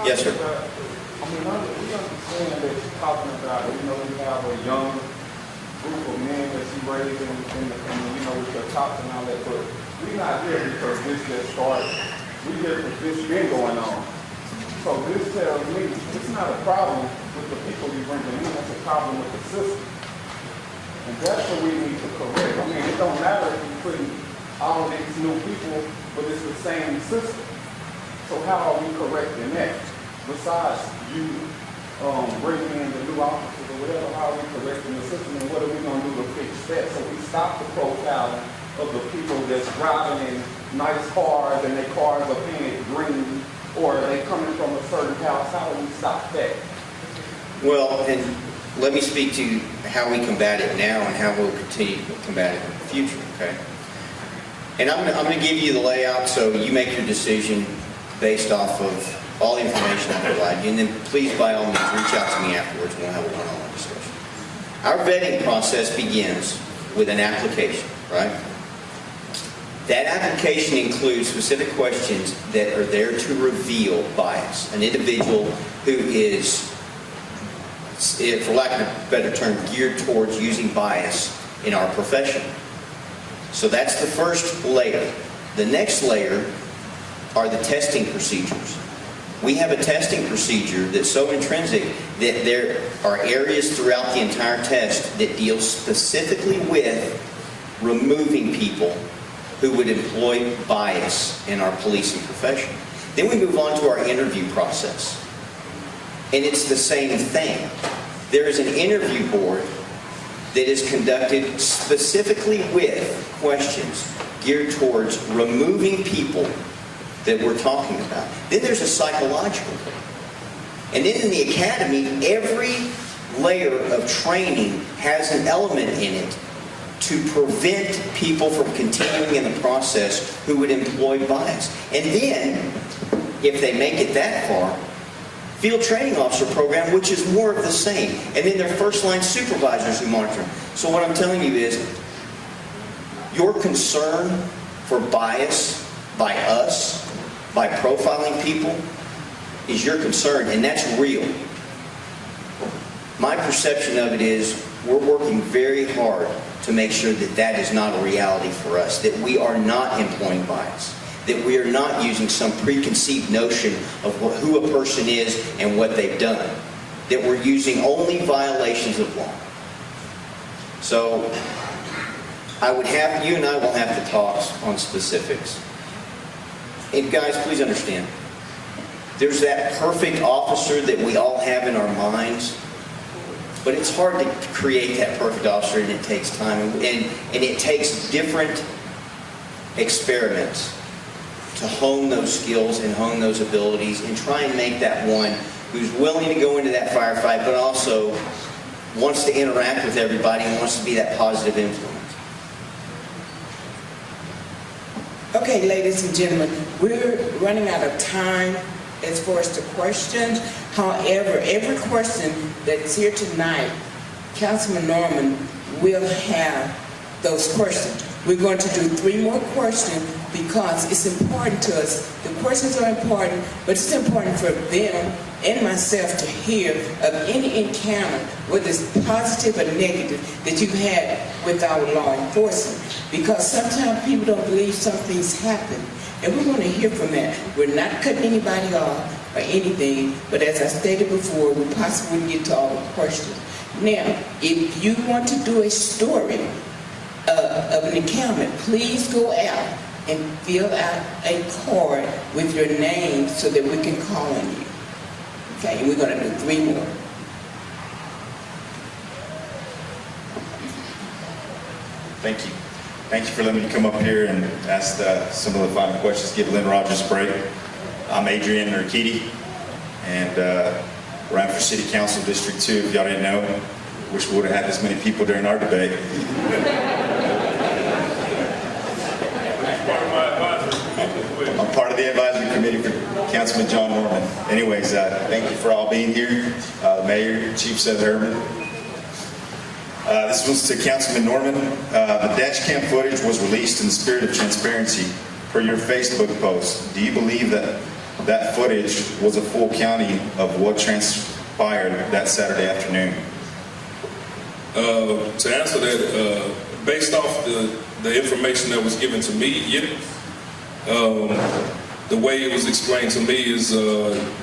Yes, sir. I mean, we understand that you're talking about, you have a young group of men that you raise in with your talks and all that, but we're not here because this just started. We're here because this been going on. So this tells me it's not a problem with the people you bring in, it's a problem with the system. And that's what we need to correct. I mean, it don't matter if you put all these new people, but it's the same system. So how are we correcting that? Besides you bringing in the new officers or whatever, how are we correcting the system, and what are we going to do to fix that? So we stop the profiling of the people that's driving in nice cars and their cars are painted green, or are they coming from a certain house? How do we stop that? Well, and let me speak to how we combat it now and how we'll continue to combat it in the future, okay? And I'm going to give you the layout so you make your decision based off of all the information I provide you, and then please, by all means, reach out to me afterwards and we'll have a one-on-one discussion. Our vetting process begins with an application, right? That application includes specific questions that are there to reveal bias. An individual who is, for lack of a better term, geared towards using bias in our profession. So that's the first layer. The next layer are the testing procedures. We have a testing procedure that's so intrinsic that there are areas throughout the entire test that deal specifically with removing people who would employ bias in our policing profession. Then we move on to our interview process. And it's the same thing. There is an interview board that is conducted specifically with questions geared towards removing people that we're talking about. Then there's a psychological thing. And then in the academy, every layer of training has an element in it to prevent people from continuing in the process who would employ bias. And then, if they make it that far, field training officer program, which is more of the same. And then their first line supervisors who monitor them. So what I'm telling you is, your concern for bias by us, by profiling people, is your concern, and that's real. My perception of it is we're working very hard to make sure that that is not a reality for us, that we are not employing bias, that we are not using some preconceived notion of who a person is and what they've done, that we're using only violations of law. So you and I will have to talk on specifics. And guys, please understand, there's that perfect officer that we all have in our minds, but it's hard to create that perfect officer, and it takes time, and it takes different experiments to hone those skills and hone those abilities and try and make that one who's willing to go into that firefight, but also wants to interact with everybody and wants to be that positive influence. Okay, ladies and gentlemen, we're running out of time as far as the questions. However, every question that's here tonight, Councilman Norman will have those questions. We're going to do 3 more questions because it's important to us. The questions are important, but it's important for them and myself to hear of any encounter, whether it's positive or negative, that you've had with our law enforcement. Because sometimes people don't believe some things happen, and we want to hear from that. We're not cutting anybody off or anything, but as I stated before, we possibly wouldn't get to all the questions. Now, if you want to do a story of an encounter, please go out and fill out a card with your name so that we can call on you. Okay, and we're going to do 3 more. Thank you. Thank you for letting me come up here and ask some of the final questions, give Lynn Rogers a break. I'm Adrian Urquidy, and ran for City Council District 2, if y'all didn't know. Wish we would have had this many people during our debate. I'm part of the advisory committee for Councilman John Norman. Anyways, thank you for all being here. Mayor, Chief Seth Herman. This one's to Councilman Norman. The dash cam footage was released in the spirit of transparency per your Facebook post. Do you believe that that footage was a full counting of what transpired that Saturday afternoon? To answer that, based off the information that was given to me, the way it was explained to me is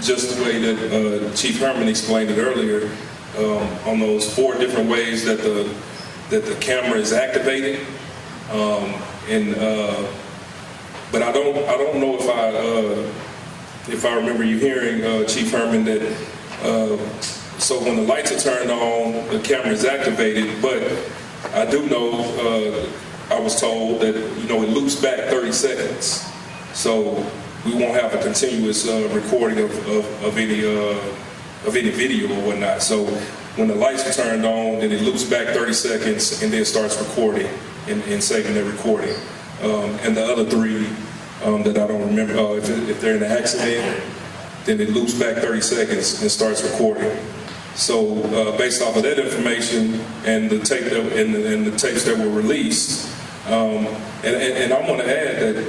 just the way that Chief Herman explained it earlier, on those 4 different ways that the camera is activated, but I don't know if I remember you hearing Chief Herman that so when the lights are turned on, the camera is activated, but I do know I was told that it loops back 30 seconds, so we won't have a continuous recording of any video or whatnot. So when the lights are turned on, then it loops back 30 seconds and then starts recording and saving the recording. And the other 3 that I don't remember, if they're in an accident, then it loops back 30 seconds and starts recording. So based off of that information and the tape and the tapes that were released, and I want to add that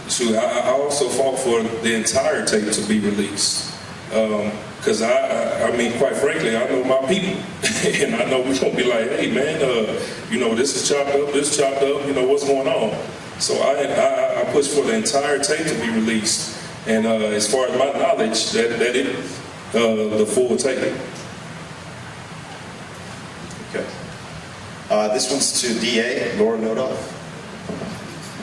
I also fought for the entire tape to be released. Because I mean, quite frankly, I know my people, and I know we're gonna be like, hey man, this is chopped up, this chopped up, what's going on? So I pushed for the entire tape to be released, and as far as my knowledge, that is the full tape. Okay. This one's to DA Laura Nodoff.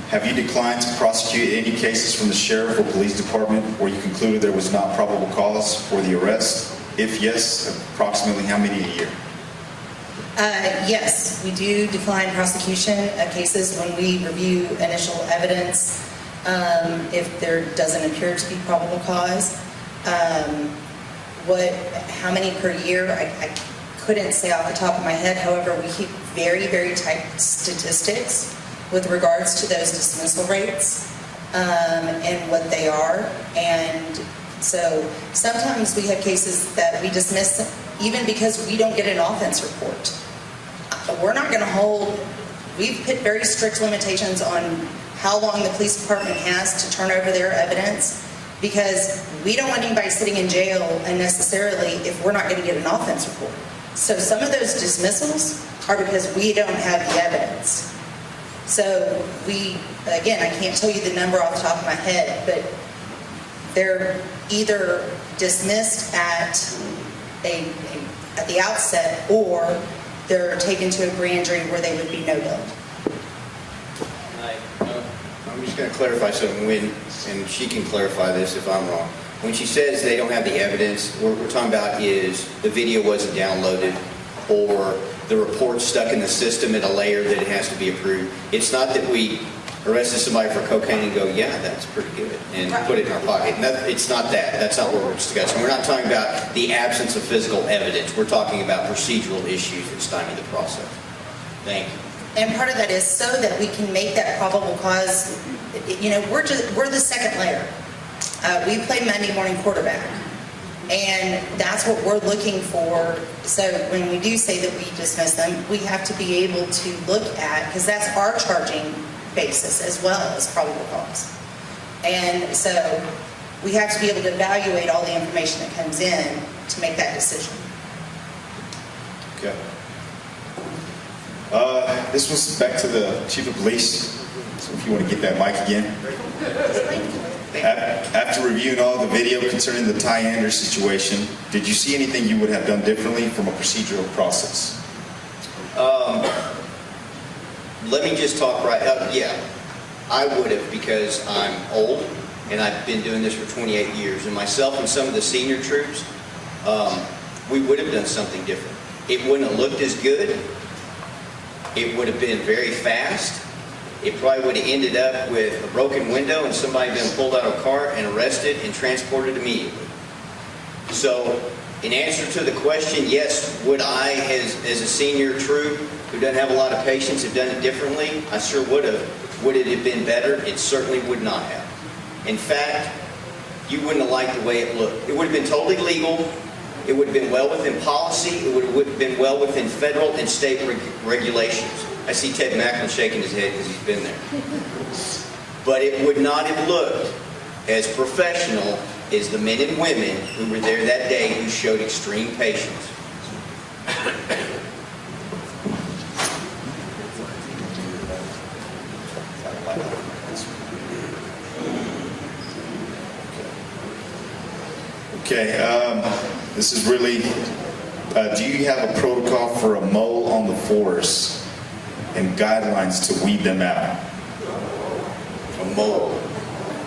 Have you declined to prosecute any cases from the sheriff or police department where you concluded there was not probable cause for the arrest? If yes, approximately how many a year? Yes, we do decline prosecution of cases when we review initial evidence. If there doesn't appear to be probable cause, how many per year? I couldn't say off the top of my head. However, we keep very, very tight statistics with regards to those dismissal rates and what they are. And so sometimes we have cases that we dismiss even because we don't get an offense report. We're not going to hold, we've put very strict limitations on how long the police department has to turn over their evidence, because we don't want anybody sitting in jail unnecessarily if we're not going to get an offense report. So some of those dismissals are because we don't have the evidence. So again, I can't tell you the number off the top of my head, but they're either dismissed at the outset, or they're taken to a grand jury where they would be no bail. I'm just going to clarify something, and she can clarify this if I'm wrong. When she says they don't have the evidence, what we're talking about is the video wasn't downloaded, or the report stuck in the system at a layer that it has to be approved. It's not that we arrested somebody for cocaine and go, yeah, that's pretty good, and put it in our pocket. It's not that. That's not what we're discussing. We're not talking about the absence of physical evidence. We're talking about procedural issues that stymie the process. Thank you. And part of that is so that we can make that probable cause. We're the second layer. We play Monday morning quarterback, and that's what we're looking for. So when we do say that we dismiss them, we have to be able to look at, because that's our charging basis as well as probable cause. And so we have to be able to evaluate all the information that comes in to make that decision. Okay. This was back to the chief of police. So if you want to get that mic again. After reviewing all the video concerning the Tye Anders situation, did you see anything you would have done differently from a procedural process? Let me just talk right up. Yeah, I would have, because I'm old and I've been doing this for 28 years. And myself and some of the senior troops, we would have done something different. It wouldn't have looked as good. It would have been very fast. It probably would have ended up with a broken window and somebody being pulled out of a car and arrested and transported immediately. So, in answer to the question, yes, would I, as a senior troop who doesn't have a lot of patience, have done it differently? I sure would have. Would it have been better? It certainly would not have. In fact, you wouldn't have liked the way it looked. It would have been totally legal. It would have been well within policy. It would have been well within federal and state regulations. I see Ted Macklin shaking his head because he's been there. But it would not have looked as professional as the men and women who were there that day who showed extreme patience. Okay, this is really, do you have a protocol for a mole on the force and guidelines to weed them out? A mole.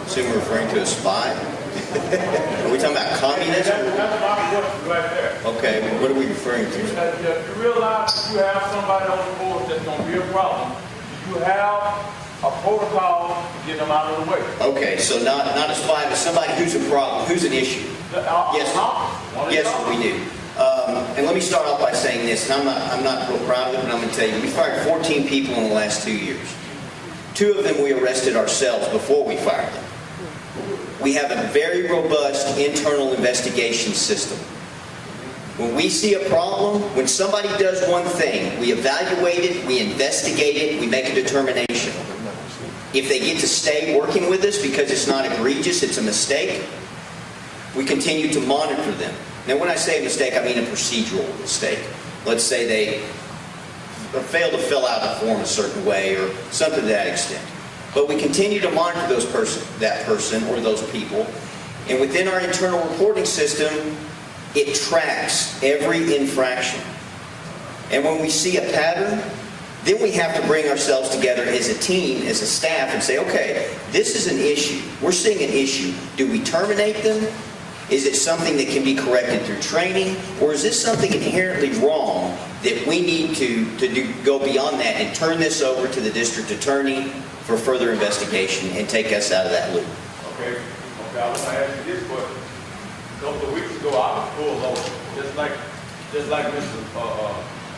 Assume we're referring to a spy? Are we talking about communism? That's my question right there. Okay, what are we referring to? You realize that you have somebody on the board that's going to be a problem. You have a protocol to get them out of the way. Okay, so not a spy, but somebody who's a problem, who's an issue. Yes, we do. And let me start off by saying this, and I'm not real proud of it, but I'm going to tell you, we fired 14 people in the last 2 years. 2 of them we arrested ourselves before we fired them. We have a very robust internal investigation system. When we see a problem, when somebody does one thing, we evaluate it, we investigate it, we make a determination. If they get to stay working with us because it's not egregious, it's a mistake, we continue to monitor them. Now, when I say a mistake, I mean a procedural mistake. Let's say they fail to fill out a form a certain way or something to that extent. But we continue to monitor that person or those people. And within our internal reporting system, it tracks every infraction. And when we see a pattern, then we have to bring ourselves together as a team, as a staff, and say, okay, this is an issue. We're seeing an issue. Do we terminate them? Is it something that can be corrected through training? Or is this something inherently wrong that we need to go beyond that and turn this over to the district attorney for further investigation and take us out of that loop? Okay, I want to ask you this question. A couple of weeks ago, I was pulled over, just like Mr.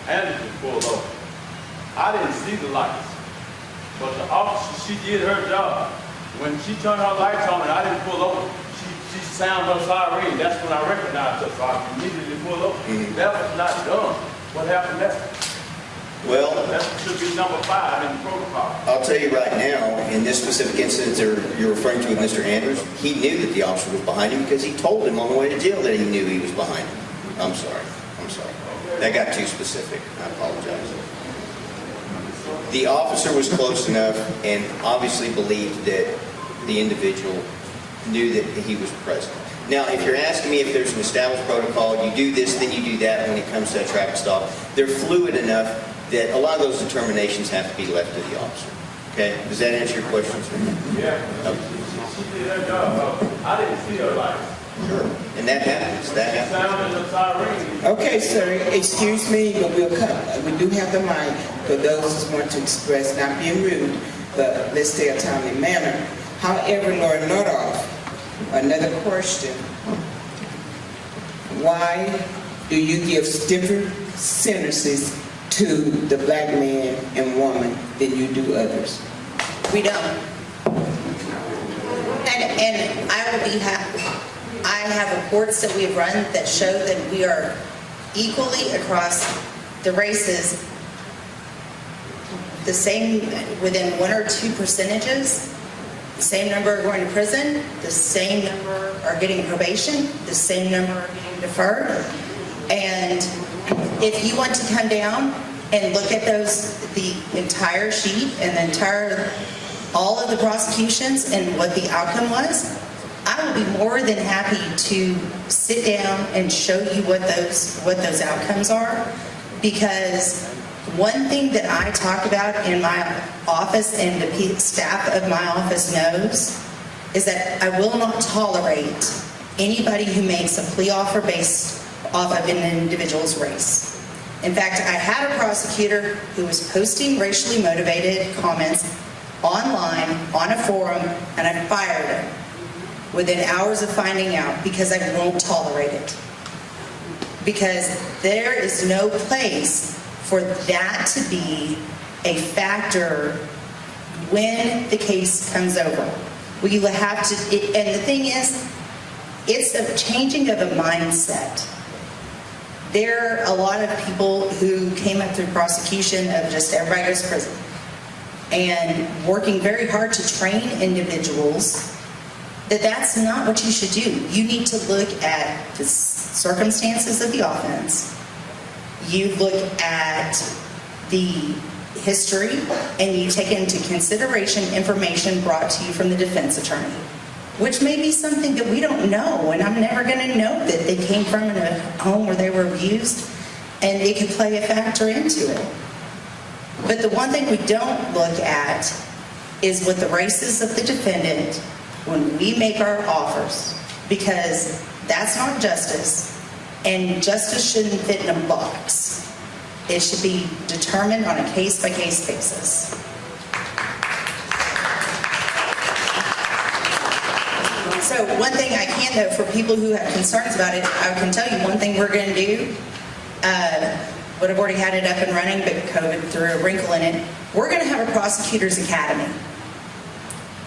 Anders was pulled over. I didn't see the lights, but the officer, she did her job. When she turned her lights on and I didn't pull over, she sounded her siren. That's when I recognized her, so I immediately pulled over. That was not done. What happened next? Well, that should be number 5 in the protocol. I'll tell you right now, in this specific incident you're referring to with Mr. Anders, he knew that the officer was behind him because he told him on the way to jail that he knew he was behind him. I'm sorry. That got too specific. I apologize. The officer was close enough and obviously believed that the individual knew that he was present. Now, if you're asking me if there's an established protocol, you do this, then you do that when it comes to a traffic stop, they're fluid enough that a lot of those determinations have to be left to the officer. Okay? Does that answer your question, sir? Yeah. Okay. She did her job. I didn't see her lights. Sure. And that happens. That happens. Sounded the siren. Okay, sir, excuse me, but we'll come. We do have the mic for those who want to express, not being rude, but let's stay a timely manner. However, Lord Nordoff, another question. Why do you give stiffer sentences to the black man and woman than you do others? We don't. And I will be happy. I have reports that we have run that show that we are equally across the races the same, within 1 or 2 percentages, the same number are going to prison, the same number are getting probation, the same number are getting deferred. And if you want to come down and look at the entire sheet and all of the prosecutions and what the outcome was, I will be more than happy to sit down and show you what those outcomes are. Because one thing that I talk about in my office and the staff of my office knows is that I will not tolerate anybody who makes a plea offer based off of an individual's race. In fact, I had a prosecutor who was posting racially motivated comments online on a forum, and I fired him within hours of finding out because I won't tolerate it. Because there is no place for that to be a factor when the case comes over. We have to, and the thing is, it's a changing of a mindset. There are a lot of people who came up through prosecution of just everybody goes to prison and working very hard to train individuals that that's not what you should do. You need to look at the circumstances of the offense. You look at the history, and you take into consideration information brought to you from the defense attorney, which may be something that we don't know, and I'm never going to know that they came from in a home where they were abused, and it could play a factor into it. But the one thing we don't look at is what the races of the defendant when we make our offers, because that's not justice, and justice shouldn't fit in a box. It should be determined on a case-by-case basis. So one thing I can, though, for people who have concerns about it, I can tell you one thing we're going to do, would have already had it up and running, but COVID threw a wrinkle in it. We're going to have a prosecutor's academy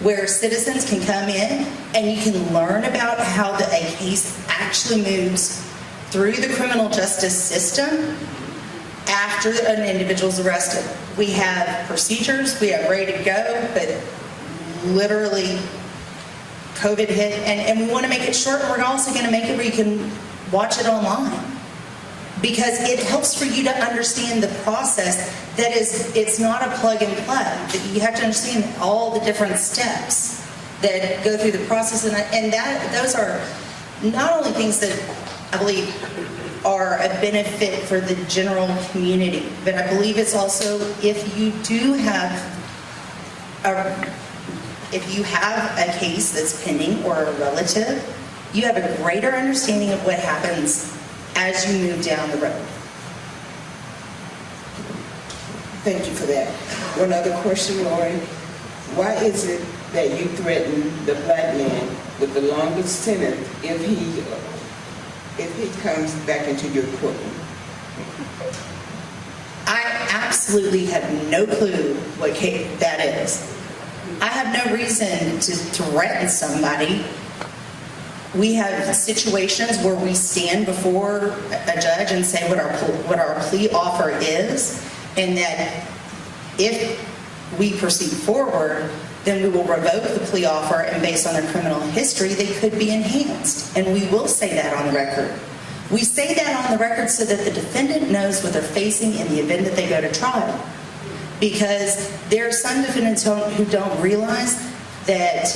where citizens can come in and you can learn about how a case actually moves through the criminal justice system after an individual's arrested. We have procedures, we have ready to go, but literally COVID hit, and we want to make it short, and we're also going to make it where you can watch it online. Because it helps for you to understand the process. That is, it's not a plug and play. You have to understand all the different steps that go through the process, and those are not only things that I believe are a benefit for the general community, but I believe it's also if you have a case that's pending or a relative, you have a greater understanding of what happens as you move down the road. Thank you for that. One other question, Lori. Why is it that you threaten the black man with the longest sentence if he comes back into your courtroom? I absolutely have no clue what that is. I have no reason to threaten somebody. We have situations where we stand before a judge and say what our plea offer is, and that if we proceed forward, then we will revoke the plea offer, and based on their criminal history, they could be enhanced. And we will say that on the record. We say that on the record so that the defendant knows what they're facing in the event that they go to trial. Because there are some defendants who don't realize that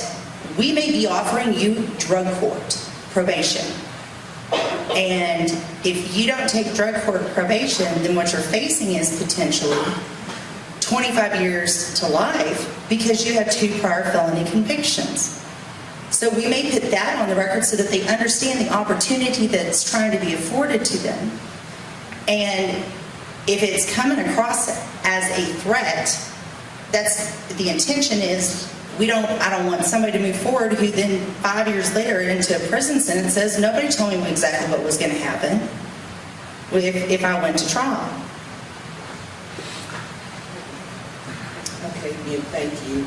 we may be offering you drug court probation. And if you don't take drug court probation, then what you're facing is potentially 25 years to life because you have 2 prior felony convictions. So we may put that on the record so that they understand the opportunity that's trying to be afforded to them. And if it's coming across as a threat, that's the intention is I don't want somebody to move forward who then 5 years later into a prison sentence says, nobody told me exactly what was going to happen if I went to trial. Okay, Bill, thank you.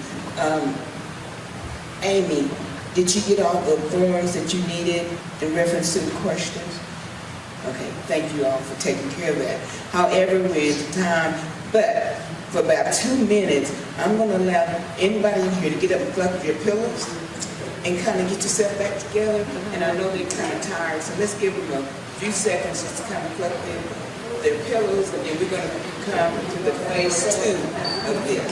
Amy, did you get all the forms that you needed in reference to the questions? Okay, thank you all for taking care of that. However, with time, but for about 2 minutes, I'm going to allow anybody in here to get up and fluff your pillows and kind of get yourself back together. And I know they're kind of tired, so let's give them a few seconds just to kind of fluff their pillows, and then we're going to come to the phase 2 of this.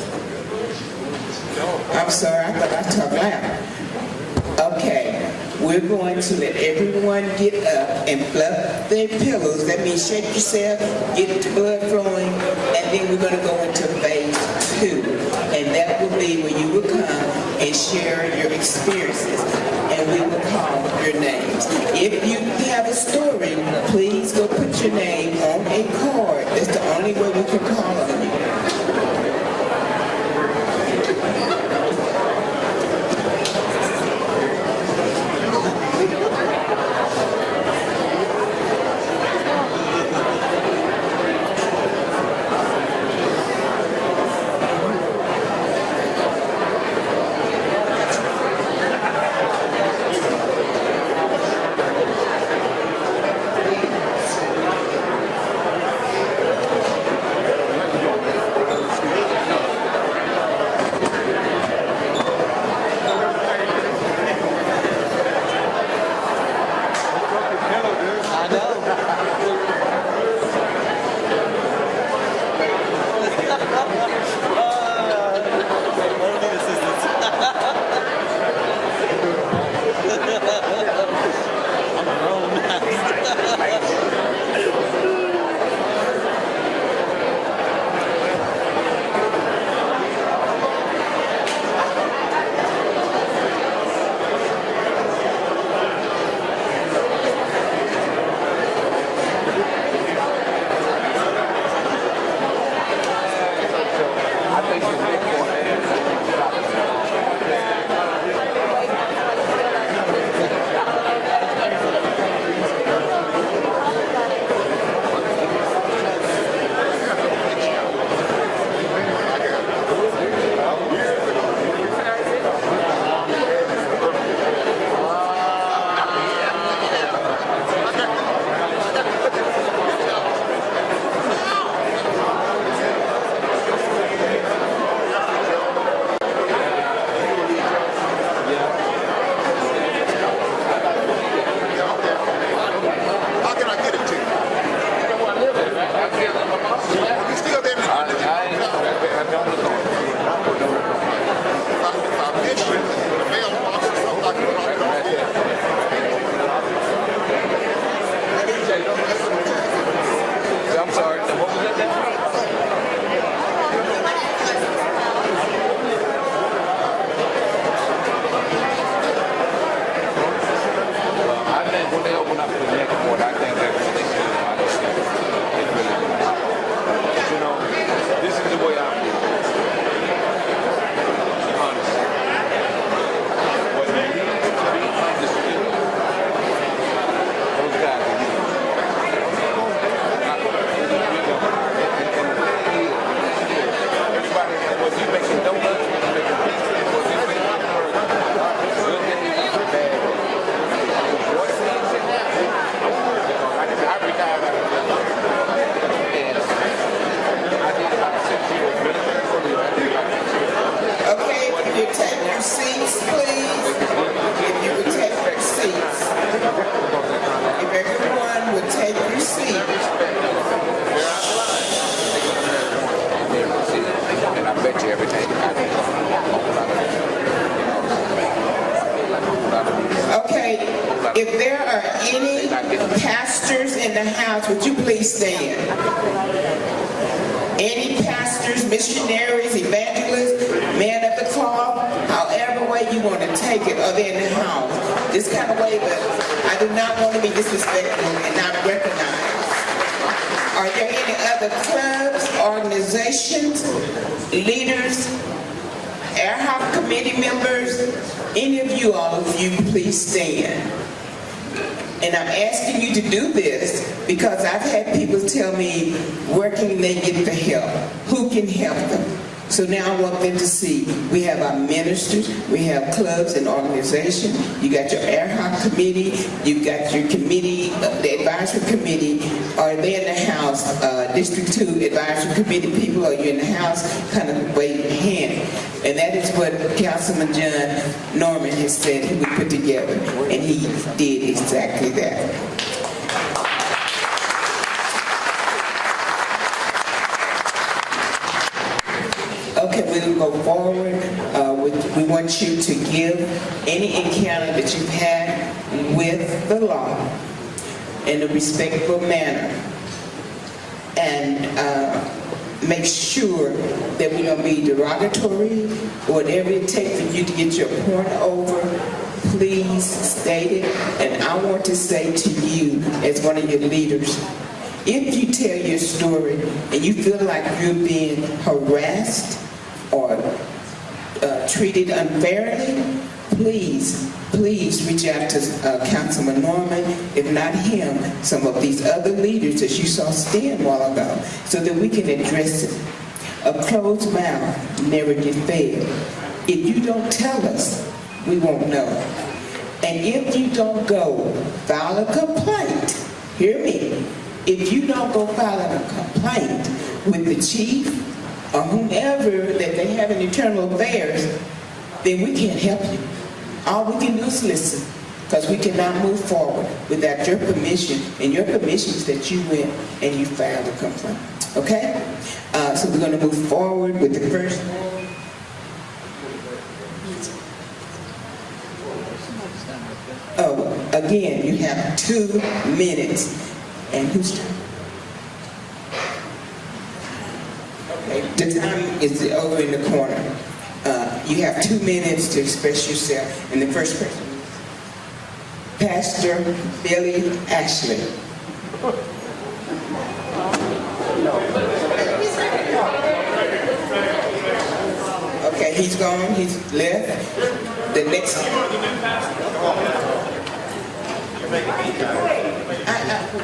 I'm sorry, I thought I talked loud. Okay, we're going to let everyone get up and fluff their pillows. That means shake yourself, get the blood flowing, and then we're going to go into phase 2. And that will be where you will come and share your experiences, and we will call your names. If you have a story, please go put your name on a card. That's the only way we can call on you. If there are any pastors in the house, would you please stand? Any pastors, missionaries, evangelists, men of the cloth, however way you want to take it, are they in the house? This kind of way, but I do not want to be disrespectful and not recognized. Are there any other clubs, organizations, leaders, ad hoc committee members? Any of you, all of you, please stand. And I'm asking you to do this because I've had people tell me, where can they get the help? Who can help them? So now I want them to see, we have our ministers, we have clubs and organizations, you got your ad hoc committee, you got your committee, the advisory committee, are they in the House, District 2 advisory committee people, are you in the House, kind of wave your hand. And that is what Councilman John Norman has said he would put together, and he did exactly that. Okay, we'll go forward. We want you to give any encounter that you've had with the law in a respectful manner. And make sure that we don't be derogatory, whatever it takes for you to get your point over, please state it. And I want to say to you, as one of your leaders, if you tell your story and you feel like you're being harassed or treated unfairly, please reach out to Councilman Norman, if not him, some of these other leaders that you saw stand a while ago, so that we can address it. A closed mouth never gets fed. If you don't tell us, we won't know. And if you don't go file a complaint, hear me, if you don't go file a complaint with the chief or whomever that they have in internal affairs, then we can't help you. All we can do is listen, because we cannot move forward without your permission, and your permission is that you went and you filed a complaint. Okay? So we're going to move forward with the first one. Oh, again, you have 2 minutes. And who's turn? Okay, the time is over in the corner. You have 2 minutes to express yourself. And the first person, Pastor Billy Ashley. Okay, he's gone. He's left. The next.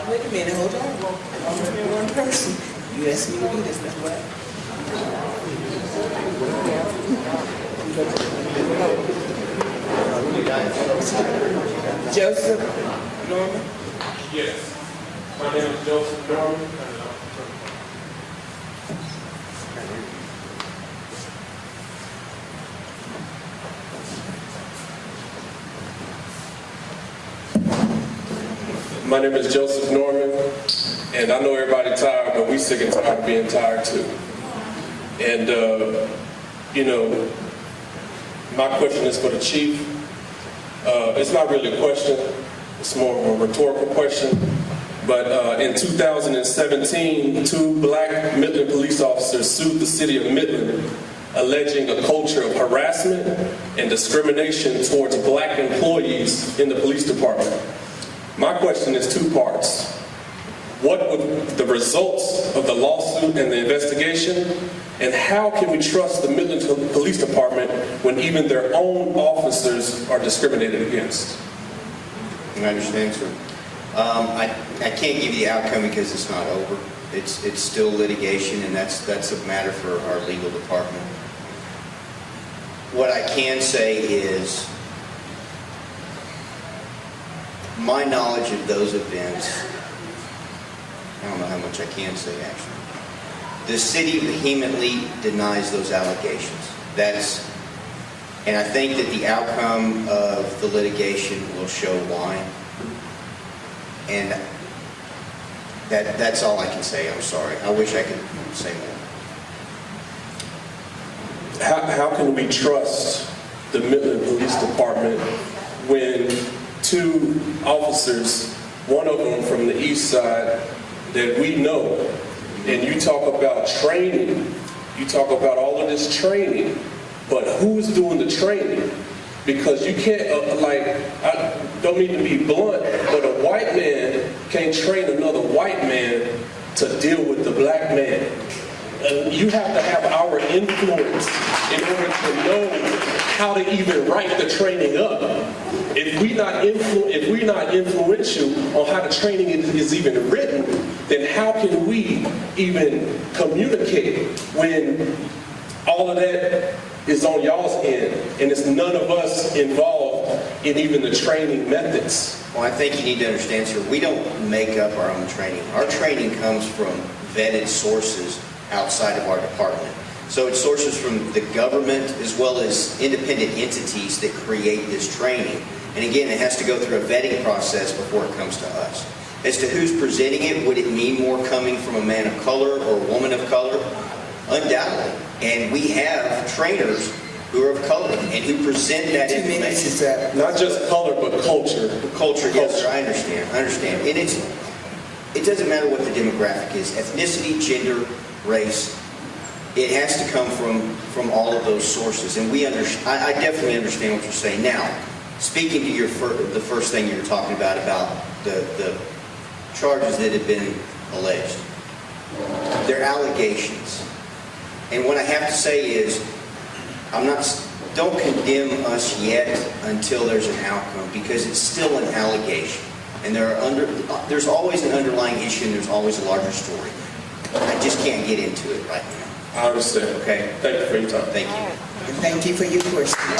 Wait a minute, hold on. I'm only one person. You asked me to do this, that's what? Joseph Norman? Yes. My name is Joseph Norman. My name is Joseph Norman, and I know everybody tired, but we sick and tired of being tired too. And, you know, my question is for the chief. It's not really a question, it's more of a rhetorical question. But in 2017, 2 black Midland police officers sued the city of Midland, alleging a culture of harassment and discrimination towards black employees in the police department. My question is 2 parts. What were the results of the lawsuit and the investigation? And how can we trust the Midland Police Department when even their own officers are discriminated against? I understand, sir. I can't give you the outcome because it's not over. It's still litigation, and that's a matter for our legal department. What I can say is my knowledge of those events, I don't know how much I can say actually. The city vehemently denies those allegations. And I think that the outcome of the litigation will show why. And that's all I can say. I'm sorry. I wish I could say more. How can we trust the Midland Police Department when 2 officers, one of them from the east side that we know, and you talk about training, you talk about all of this training, but who's doing the training? Because you can't, I don't mean to be blunt, but a white man can't train another white man to deal with the black man. You have to have our influence in order to know how to even write the training up. If we're not influential on how the training is even written, then how can we even communicate when all of that is on y'all's end, and it's none of us involved in even the training methods. Well, I think you need to understand, sir, we don't make up our own training. Our training comes from vetted sources outside of our department. So it's sources from the government as well as independent entities that create this training. And again, it has to go through a vetting process before it comes to us. As to who's presenting it, would it mean more coming from a man of color or a woman of color? Undoubtedly. And we have trainers who are of color and who present that 2 minutes is information. up. Not just color, but culture. Culture, yes, sir, I understand. And it doesn't matter what the demographic is, ethnicity, gender, race, it has to come from all of those sources. And I definitely understand what you're saying. Now, speaking to the first thing you were talking about the charges that have been alleged. They're allegations. And what I have to say is, don't condemn us yet until there's an outcome, because it's still an allegation. And there's always an underlying issue and there's always a larger story. I just can't get into it right now. I understand. Okay? Thank you for your time. Thank you. And thank you for your question.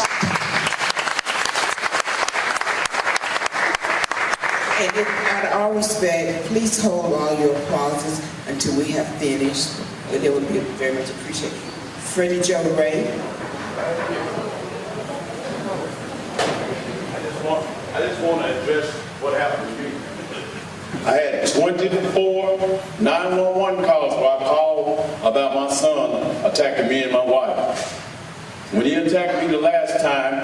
And out of all respect, please hold all your applauses until we have finished. But it would be very much appreciated. Freddie Joe Ray. I just want to address what happened to me. I had 24 911 calls where I called about my son attacking me and my wife. When he attacked me the last time,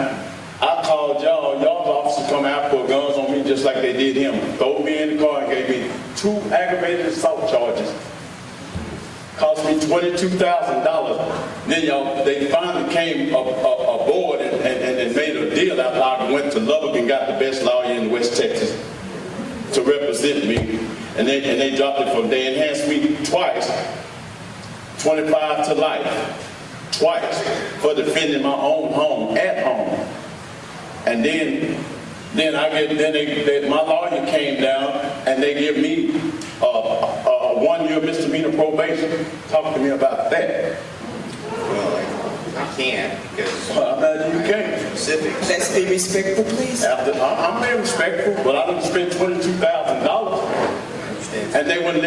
I called y'all's officers come out, put guns on me just like they did him. Throw me in the car and gave me 2 aggravated assault charges. Cost me $22,000. Then they finally came aboard and made a deal after I went to Lubbock and got the best lawyer in West Texas to represent me. And they dropped it they enhanced me twice, 25 to life, twice, for defending my own home, at home. And then my lawyer came down and they give me a 1-year misdemeanor probation. Talk to me about that. Well, I can't because You can't. specifics. Let's be respectful, please. I'm very respectful, but I didn't spend $22,000. And they wouldn't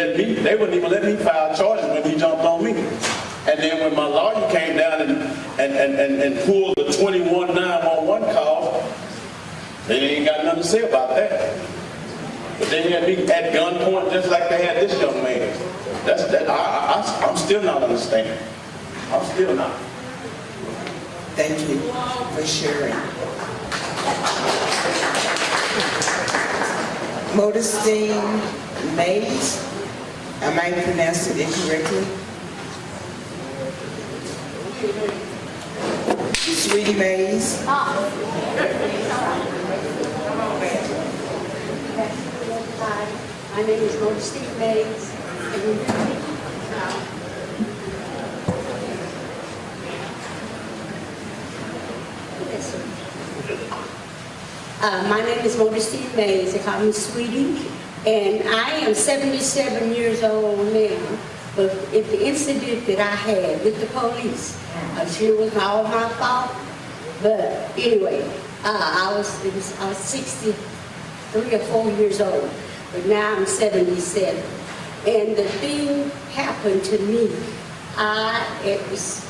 even let me file charges when he jumped on me. And then when my lawyer came down and pulled the 21 911 call, they ain't got nothing to say about that. But they had me at gunpoint just like they had this young man. I'm still not understanding. I'm still not. Thank you for sharing. Modestine Mays, am I pronouncing it incorrectly? Sweetie Mays. My name is Modestine Mays. My name is Modestine Mays. They call me Sweetie. And I am 77 years old now. But if the incident that I had with the police, I'm sure it was all my fault. But anyway, I was 63 or 4 years old. But now I'm 77. And the thing happened to me. It was,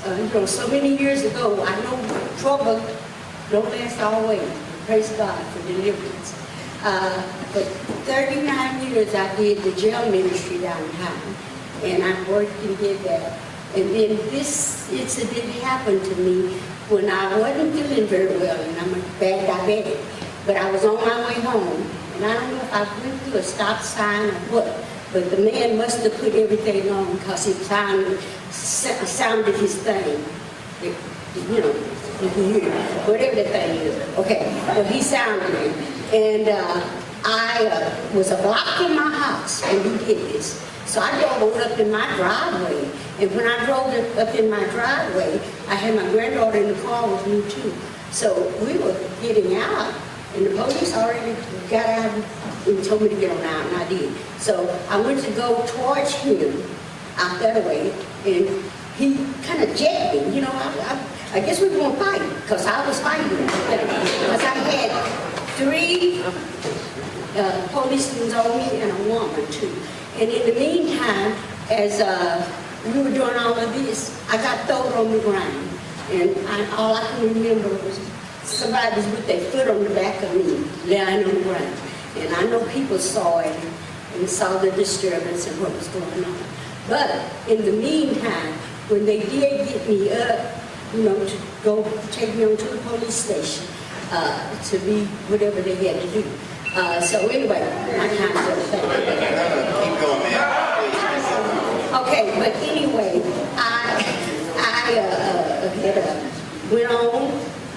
so many years ago, I know trouble don't last always. Praise God for deliverance. But 39 years I did the jail ministry downtown. And I worked and did that. And then this incident happened to me when I wasn't feeling very well, and I'm a bad diabetic. But I was on my way home, and I don't know if I went through a stop sign or what, but the man must have put everything on because he sounded his thing. You know, you can hear whatever the thing is. Okay, well, he sounded it. And I was a block from my house when he did this. So I drove up in my driveway. And when I drove up in my driveway, I had my granddaughter in the car with me too. So we were getting out, and the police already got out and told me to get on out, and I did. So I went to go towards him out that way, and he kind of jacked me. You know, I guess we were going to fight, because I was fighting. Because I had 3 policemen on me and a woman too. And in the meantime, as we were doing all of this, I got thrown on the ground. And all I can remember was somebody was with their foot on the back of me, lying on the ground. And I know people saw it and saw the disturbance and what was going on. But in the meantime, when they did get me up, to go take me on to the police station, to be whatever they had to do. So anyway, my time's up. Keep going, man. Please, keep going. Okay, but anyway, I went on,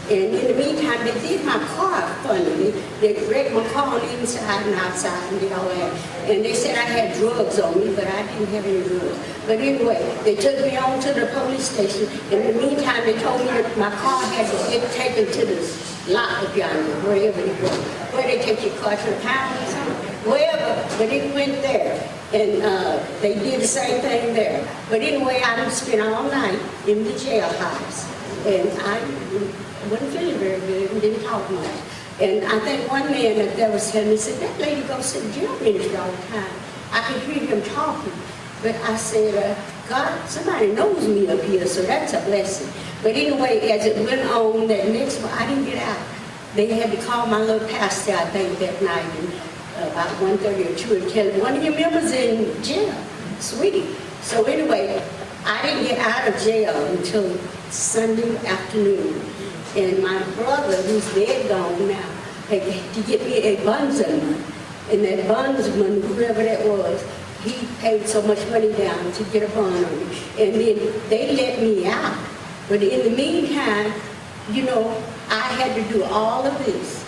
and in the meantime, they did my car funny. They wrecked my car on the inside and outside and did all that. And they said I had drugs on me, but I didn't have any drugs. But anyway, they took me on to the police station. In the meantime, they told me that my car had to get taken to the lot up yonder, wherever it goes. Where they take your car to the pound or something. Wherever, but it went there. And they did the same thing there. But anyway, I spent all night in the jailhouse. And I wasn't feeling very good and didn't talk much. And I think one man that there was telling me, said, that lady goes to the jail ministry all the time. I could hear him talking. But I said, God, somebody knows me up here, so that's a blessing. But anyway, as it went on, that next one, I didn't get out. They had to call my little pastor, I think, that night, and about 1:30 or 2, and tell him, one of your members in jail, sweetie. So anyway, I didn't get out of jail until Sunday afternoon. And my brother, who's dead gone now, had to get me a bondsman. And that bondsman, whoever that was, he paid so much money down to get a bond on me. And then they let me out. But in the meantime, I had to do all of this.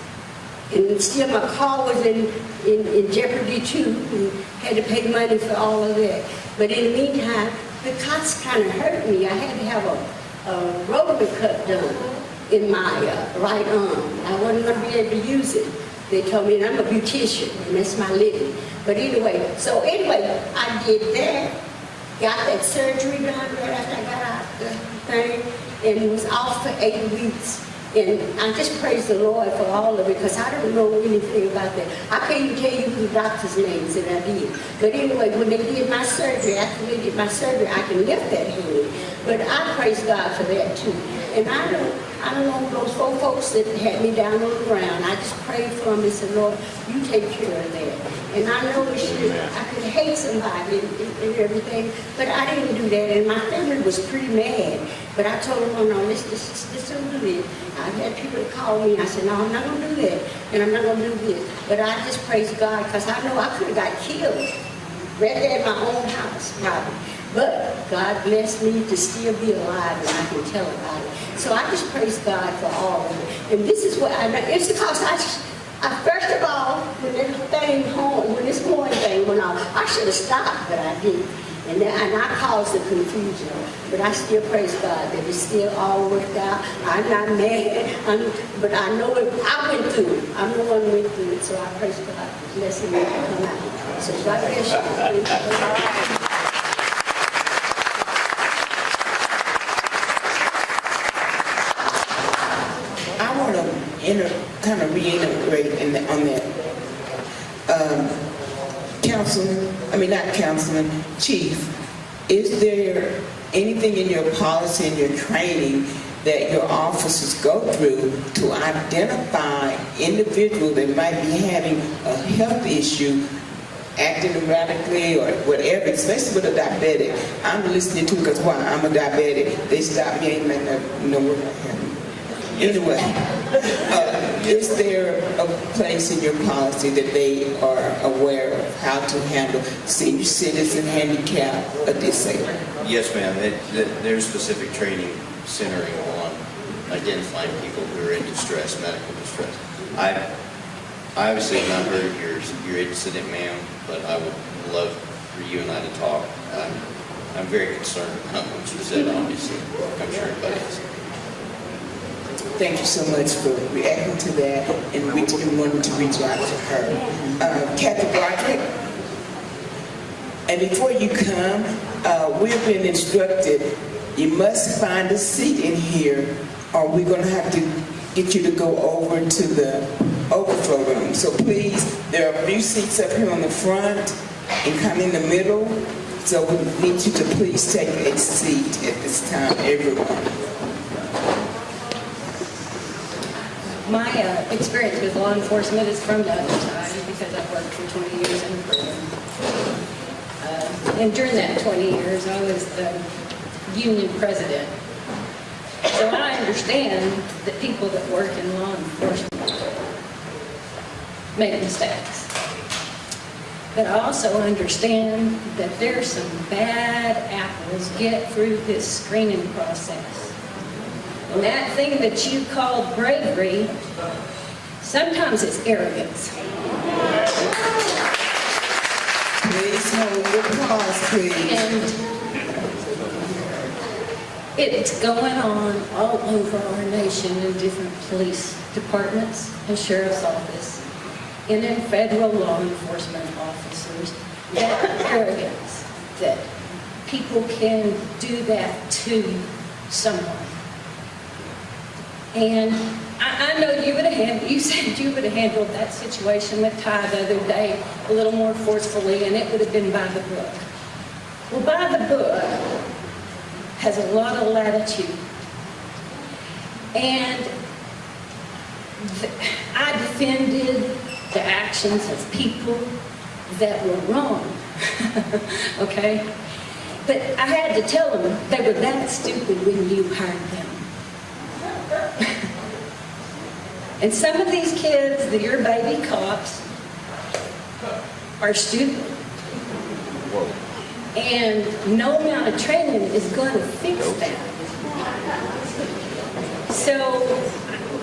And still my car was in jeopardy too, and had to pay money for all of that. But in the meantime, the cuts kind of hurt me. I had to have a rotary cut done in my right arm. I wasn't going to be able to use it. They told me, and I'm a beautician, and that's my living. But anyway, I did that, got that surgery done right after I got out the thing, and was off for 8 weeks. And I just praise the Lord for all of it, because I don't know anything about that. I can't even tell you the doctor's names that I did. But anyway, when they did my surgery, after they did my surgery, I can lift that hand. But I praise God for that too. And I don't know those 4 folks that had me down on the ground. I just prayed for them and said, Lord, you take care of that. And I know I could hate somebody and everything, but I didn't do that. And my family was pretty mad. But I told them, oh no, this don't do it. I had people call me. I said, no, I'm not going to do that. And I'm not going to do this. But I just praise God, because I know I could have got killed right there in my own house, probably. But God blessed me to still be alive, and I can tell about it. So I just praise God for all of it. And this is what I know. It's because I first of all, when this morning thing went on, I should have stopped, but I didn't. And I caused the confusion. But I still praise God that it still all worked out. I'm not mad, but I know I went through it. I'm the one who went through it, so I praise God for blessing me to come out. So God bless you. Kind of reiterate on that. Chief, is there anything in your policy and your training that your officers go through to identify individuals that might be having a health issue, acting erratically or whatever, especially with a diabetic? I'm listening to, because why? I'm a diabetic. They stop me, ain't know what happened. Anyway, is there a place in your policy that they are aware of how to handle senior citizen, handicap, or disabled? Yes, ma'am. There's specific training centering on identifying people who are in distress, medical distress. I obviously have not heard of your incident, ma'am, but I would love for you and I to talk. I'm very concerned about what you said, obviously. I'm sure everybody is. Thank you so much for reacting to that and wanting to reach out to her. Kathy Broderick, and before you come, we've been instructed You must find a seat in here, or we're going to have to get you to go over to the overflow room. So please, there are a few seats up here on the front and come in the middle. So we need you to please take a seat at this time, everyone. My experience with law enforcement is from the other side because I've worked for 20 years in prison. And during that 20 years, I was the union president. So I understand that people that work in law enforcement make mistakes. But I also understand that there's some bad apples get through this screening process. And that thing that you call bravery, sometimes it's arrogance. Please hold your applause, please. And it's going on all over our nation in different police departments and sheriff's office and in federal law enforcement officers. That arrogance that people can do that to someone. And I know you said you would have handled that situation with Tye the other day a little more forcefully, and it would have been by the book. Well, by the book has a lot of latitude. And I defended the actions of people that were wrong, okay? But I had to tell them they were that stupid when you hired them. And some of these kids, your baby cops, are stupid. And no amount of training is going to fix that. So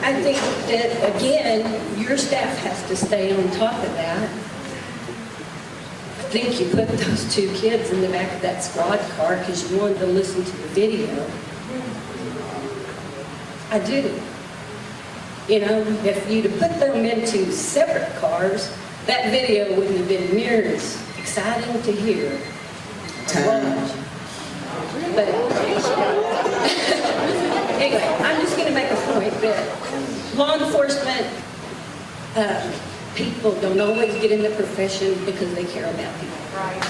I think that, again, your staff has to stay on top of that. I think you put those two kids in the back of that squad car because you wanted to listen to the video. I do. You know, if you'd have put them into separate cars, that video wouldn't have been near as exciting to hear. Watch. But anyway, I'm just going to make a point that law enforcement people don't always get in the profession because they care about people. Right.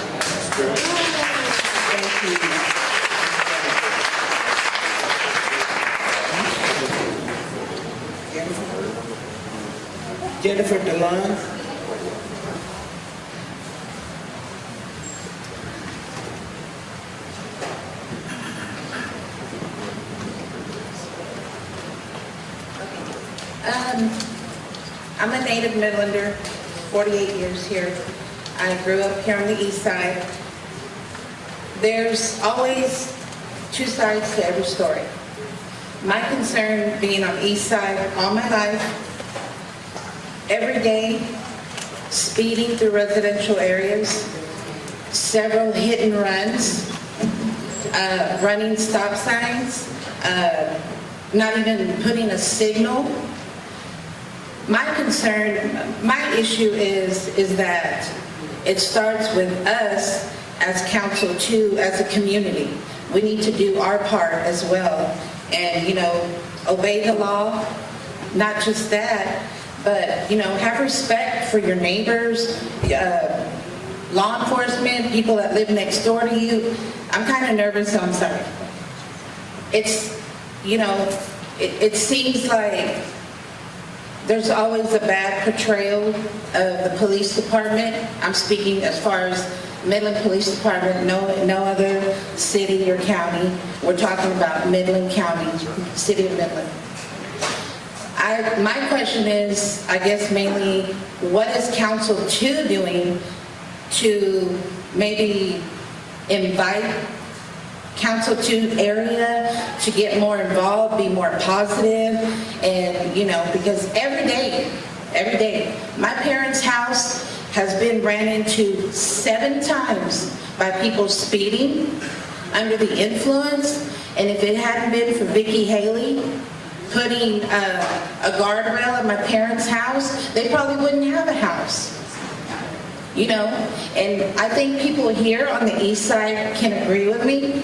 Thank you. Jennifer DeLon. I'm a native Midlander, 48 years here. I grew up here on the east side. There's always two sides to every story. My concern being on the east side all my life, every day, speeding through residential areas, several hit and runs, running stop signs, not even putting a signal. My concern, my issue is that it starts with us as council too, as a community. We need to do our part as well and, you know, obey the law. Not just that, but, you know, have respect for your neighbors, law enforcement, people that live next door to you. I'm kind of nervous, so I'm sorry. It's, you know, it seems like there's always a bad portrayal of the police department. I'm speaking as far as Midland Police Department, no other city or county. We're talking about Midland County, City of Midland. My question is, I guess mainly, what is Council 2 doing to maybe invite Council 2 area to get more involved, be more positive, and, you know, because every day, my parents' house has been ran into 7 times by people speeding under the influence, and if it hadn't been for Vicki Haley putting a guardrail at my parents' house, they probably wouldn't have a house. You know, and I think people here on the east side can agree with me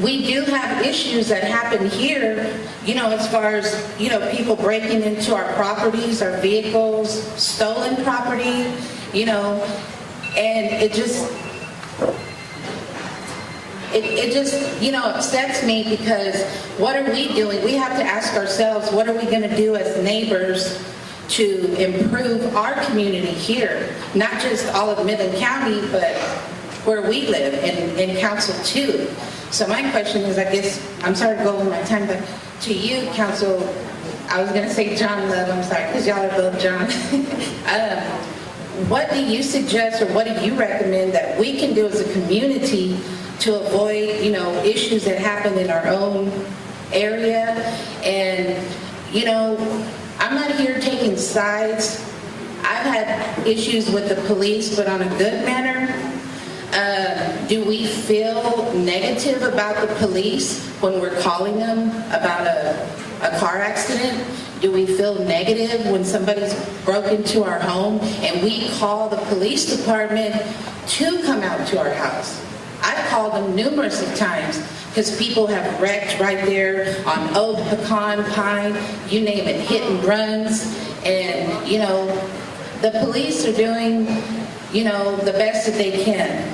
we do have issues that happen here, you know, as far as, you know, people breaking into our properties, our vehicles, stolen property, you know, and it just, you know, upsets me because what are we doing? We have to ask ourselves, what are we going to do as neighbors to improve our community here? Not just all of Midland County, but where we live in Council 2. So my question is, I guess, I'm sorry to go over my time, but to you, Council, I was going to say John Love, I'm sorry, because y'all are both John. What do you suggest or what do you recommend that we can do as a community to avoid, you know, issues that happen in our own area? And, you know, I'm not here taking sides. I've had issues with the police, but on a good manner. Do we feel negative about the police when we're calling them about a car accident? Do we feel negative when somebody's broke into our home and we call the police department to come out to our house? I've called them numerous of times because people have wrecked right there on Oak, Pecan, Pine, you name it, hit and runs. And, you know, the police are doing, you know, the best that they can.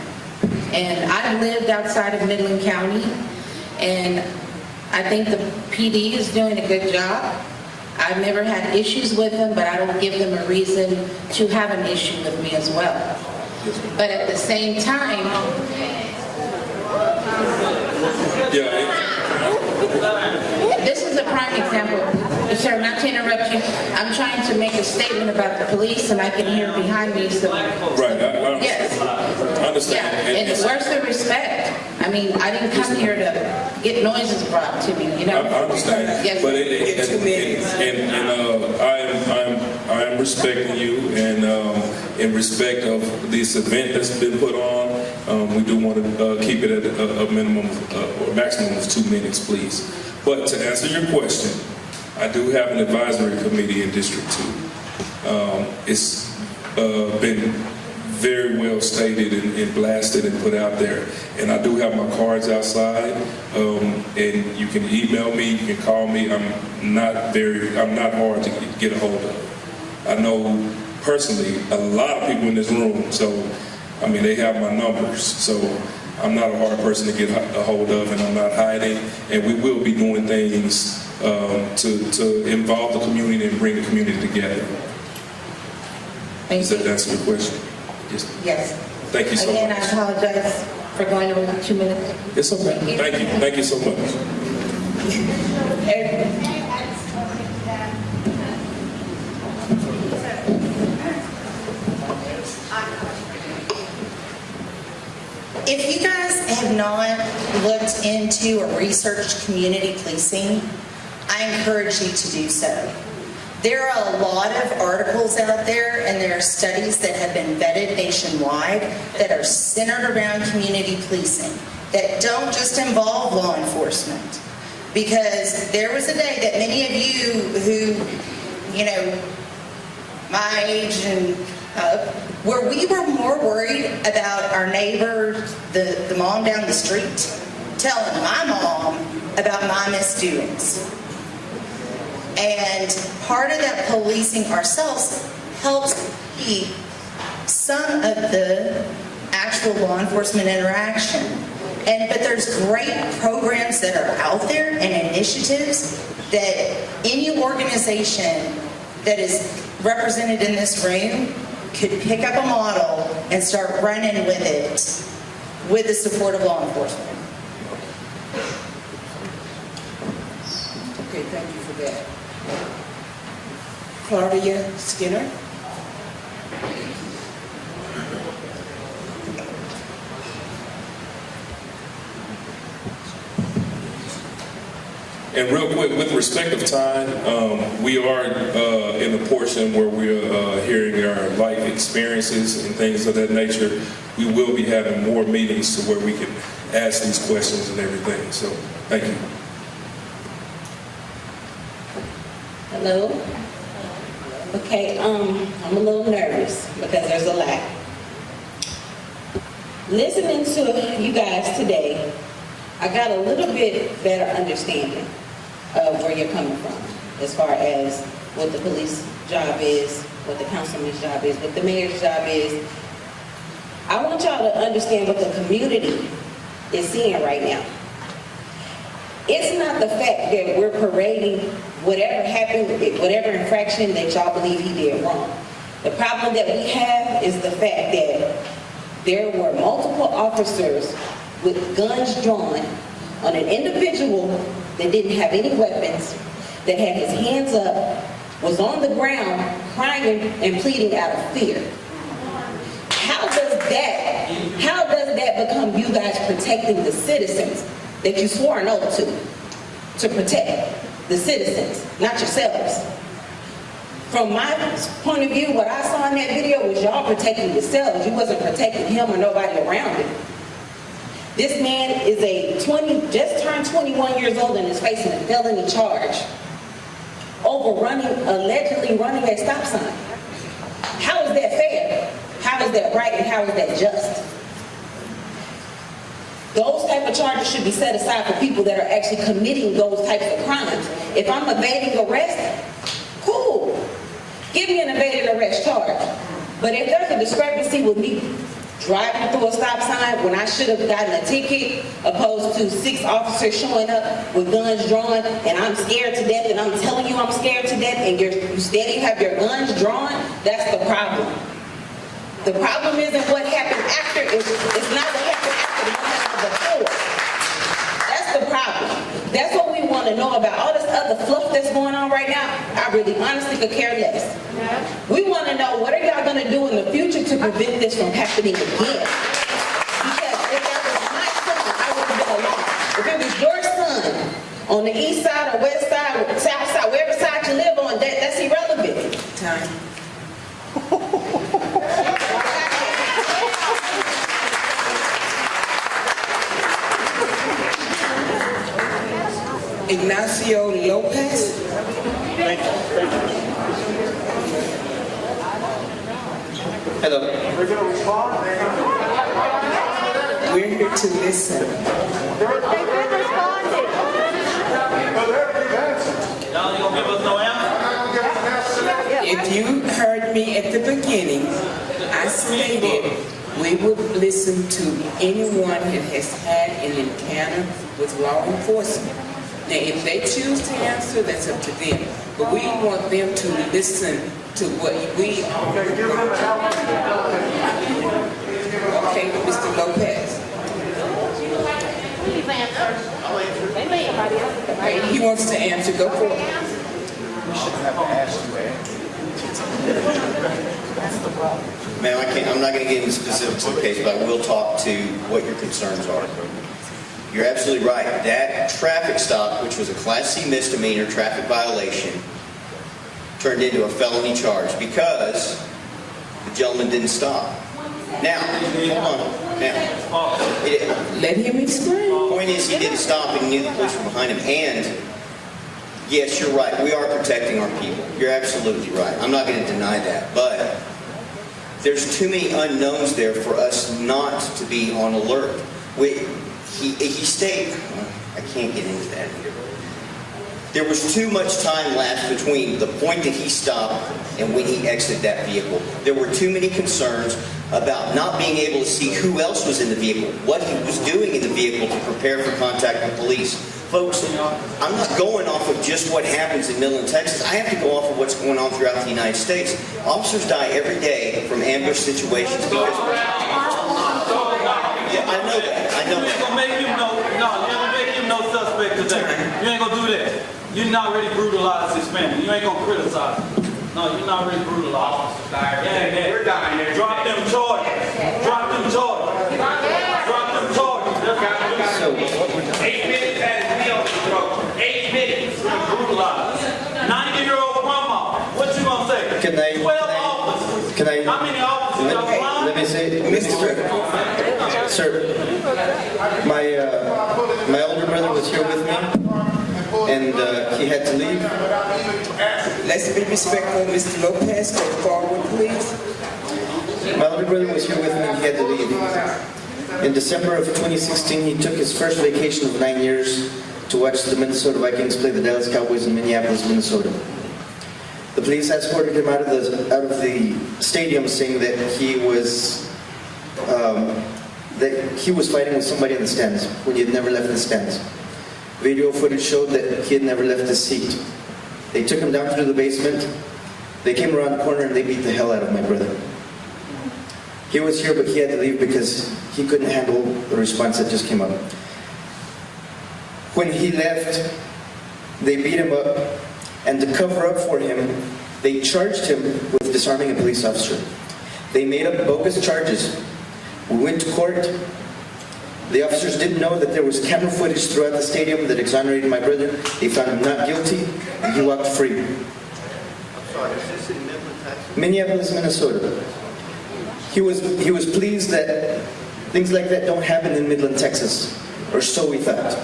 And I've lived outside of Midland County, and I think the PD is doing a good job. I've never had issues with them, but I don't give them a reason to have an issue with me as well. But at the same time, this is a prime example. Sir, not to interrupt you, I'm trying to make a statement about the police and I can hear behind me some... Right, yes. I understand. Yeah, and where's the respect? I mean, I didn't come here to get noises brought to me, you know? I understand. Yes. But I am respecting you, and in respect of this event that's been put on, we do want to keep it at a minimum or maximum of 2 minutes, please. But to answer your question, I do have an advisory committee in District 2. It's been very well stated and blasted and put out there. And I do have my cards outside, and you can email me, you can call me. I'm not hard to get a hold of. I know personally a lot of people in this room, so I mean, they have my numbers. So I'm not a hard person to get a hold of, and I'm not hiding. And we will be doing things to involve the community and bring the community together. Does that answer your question? Yes. Thank you so Again, much. I apologize for going over 2 minutes. It's okay. Thank you. Thank you so much. If you guys have not looked into or researched community policing, I encourage you to do so. There are a lot of articles out there, and there are studies that have been vetted nationwide that are centered around community policing, that don't just involve law enforcement. Because there was a day that many of you who, you know, my age and up, where we were more worried about our neighbor, the mom down the street, telling my mom about my misdoings. And part of that policing ourselves helps keep some of the actual law enforcement interaction. But there's great programs that are out there and initiatives that any organization that is represented in this room could pick up a model and start running with it with the support of law enforcement. Okay, thank you for that. Claudia Skinner. And real quick, with respect of time, we are in a portion where we're hearing our life experiences and things of that nature. We will be having more meetings to where we can ask these questions and everything. So, thank you. Hello? Okay, I'm a little nervous because there's a lot. Listening to you guys today, I got a little bit better understanding of where you're coming from as far as what the police job is, what the councilman's job is, what the mayor's job is. I want y'all to understand what the community is seeing right now. It's not the fact that we're parading whatever happened, whatever infraction that y'all believe he did wrong. The problem that we have is the fact that there were multiple officers with guns drawn on an individual that didn't have any weapons, that had his hands up, was on the ground crying and pleading out of fear. How does that become you guys protecting the citizens that you swore an oath to protect the citizens, not yourselves? From my point of view, what I saw in that video was y'all protecting yourselves. You wasn't protecting him or nobody around him. This man is just turned 21 years old and is facing a felony charge over allegedly running a stop sign. How is that fair? How is that right? And how is that just? Those type of charges should be set aside for people that are actually committing those types of crimes. If I'm evading arrest, cool. Give me an evaded arrest charge. But if there's a discrepancy with me driving through a stop sign when I should have gotten a ticket, opposed to 6 officers showing up with guns drawn, and I'm scared to death, and I'm telling you I'm scared to death, and you steady have your guns drawn, that's the problem. The problem isn't what happened after, it's not what happened after, it's what happened before. That's the problem. That's what we want to know about. All this other fluff that's going on right now, I really honestly could care less. We want to know, what are y'all going to do in the future to prevent this from happening again? Because if that was my son, I would have been alone. If it was your son, on the east side or west side or south side, wherever side you live on, that's irrelevant. Time. Ignacio Lopez. Thank you. Hello. They're going to respond? We're here to listen. They've been responding. Y'all ain't gonna give us no answer? If you heard me at the beginning, I stated we would listen to anyone that has had an encounter with law enforcement. Now, if they choose to answer, that's up to them. But we want them to listen to what we are. Okay, Mr. Lopez. Okay, he wants to answer. Go for it. We shouldn't have to ask you, That's the problem. Ma'am, I'm not going to get into specifics of the case, but I will talk to what your concerns are. You're absolutely right. That traffic stop, which was a Class C misdemeanor traffic violation, turned into a felony charge because the gentleman didn't stop. Now, hold on. Now, let him explain. The point is, he didn't stop and he knew the police were behind him. And yes, you're right. We are protecting our people. You're absolutely right. I'm not going to deny that. But there's too many unknowns there for us not to be on alert. He stayed. I can't get into that here. There was too much time lapsed between the point that he stopped and when he exited that vehicle. There were too many concerns about not being able to see who else was in the vehicle, what he was doing in the vehicle to prepare for contact with police. Folks, I'm not going off of just what happens in Midland, Texas. I have to go off of what's going on throughout the United States. Officers die every day from ambush situations because... Yeah, I know that. I know that. You ain't gonna make him no suspect today. You ain't gonna do that. You're not ready to brutalize his family. You ain't gonna criticize him. No, you're not ready to brutalize him. Yeah, we're dying there. Drop them charges. Drop them charges. Drop them charges. 8 minutes at his wheel, bro. 8 minutes. Brutalized. 90-year-old grandma. What you gonna say? 12 officers. How many officers? Let me say, sir, my older brother was here with me, and he had to leave. Let's be respectful. Mr. Lopez, go forward, please. My older brother was here with me, and he had to leave. In December of 2016, he took his first vacation of 9 years to watch the Minnesota Vikings play the Dallas Cowboys in Minneapolis, Minnesota. The police escorted him out of the stadium, saying that he was fighting with somebody in the stands when he had never left the stands. Video footage showed that he had never left his seat. They took him down through the basement. They came around the corner and they beat the hell out of my brother. He was here, but he had to leave because he couldn't handle the response that just came up. When he left, they beat him up, and to cover up for him, they charged him with disarming a police officer. They made up bogus charges. We went to court. The officers didn't know that there was camera footage throughout the stadium that exonerated my brother. They found him not guilty, and he walked free. I'm sorry, is this in Midland, Texas? Minneapolis, Minnesota. He was pleased that things like that don't happen in Midland, Texas, or so we thought.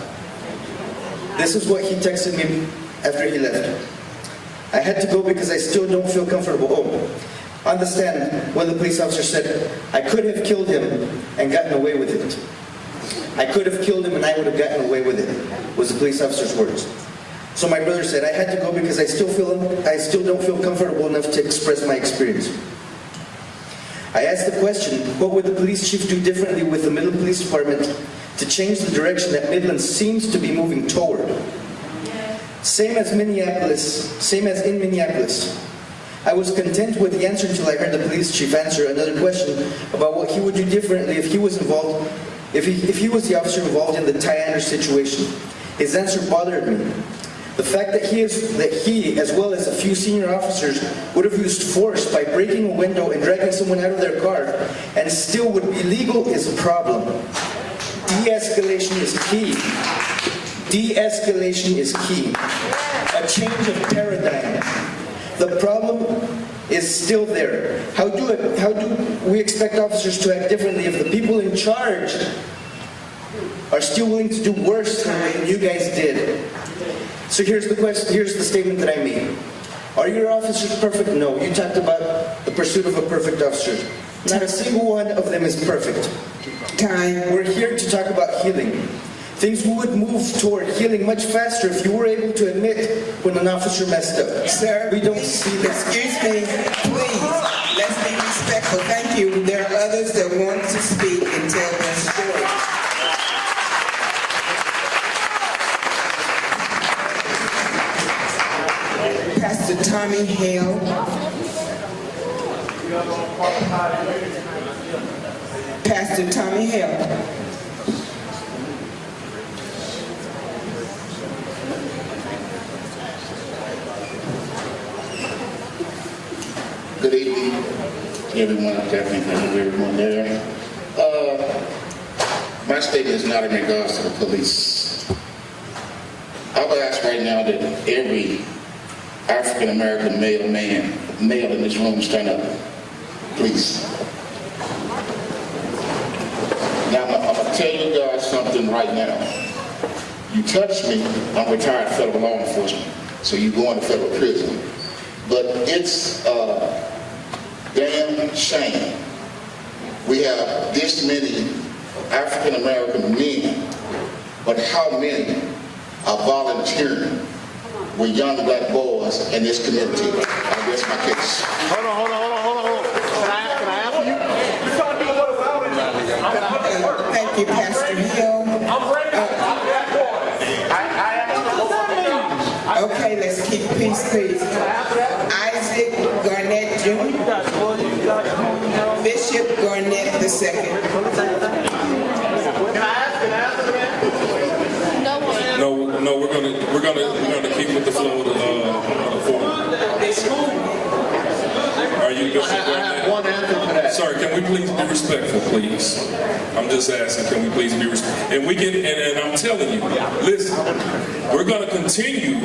This is what he texted me after he left. I had to go because I still don't feel comfortable home. On the stand, one of the police officers said, I could have killed him and gotten away with it. I could have killed him and I would have gotten away with it, was the police officer's words. So my brother said, I had to go because I still don't feel comfortable enough to express my experience. I asked the question, what would the police chief do differently with the Midland Police Department to change the direction that Midland seems to be moving toward? Same as in Minneapolis. I was content with the answer until I heard the police chief answer another question about what he would do differently if he was involved, if he was the officer involved in the Tye Anders situation. His answer bothered me. The fact that he, as well as a few senior officers, would have used force by breaking a window and dragging someone out of their car and still would be legal is a problem. De-escalation is key. De-escalation is key. A change of paradigm. The problem is still there. How do we expect officers to act differently if the people in charge are still willing to do worse than what you guys did? So here's the question, here's the statement that I made. Are your officers perfect? No. You talked about the pursuit of a perfect officer. Not a single one of them is perfect. We're here to talk about healing. Things would move toward healing much faster if you were able to admit when an officer messed up. Sir, we don't see that. Excuse me, please. Let's be respectful. Thank you. There are others that want to speak and tell their story. Pastor Tommy Hale. Pastor Tommy Hale. Good evening, everyone. Definitely thank you, everyone there. My statement is not in regards to the police. I would ask right now that every African American male in this room stand up, please. Now I'm gonna tell you guys something right now. You touch me, I'm retired federal law enforcement, so you go into federal prison. But it's damn shame we have this many African American men, but how many are volunteering with young black boys in this community? I guess my case. Hold on. Can I answer you? You're talking about what about it? Thank you, Pastor Hill. I'm ready. Okay, let's keep peace, please. Isaac Garnett Jr. Bishop Garnett II. Can I ask again? No, we're gonna keep with the flow of the forum. Are you Bishop I have Garnett? one answer for that. Sorry, can we please be respectful, please? I'm just asking, can we please be respectful? And we can, and I'm telling you, listen, we're going to continue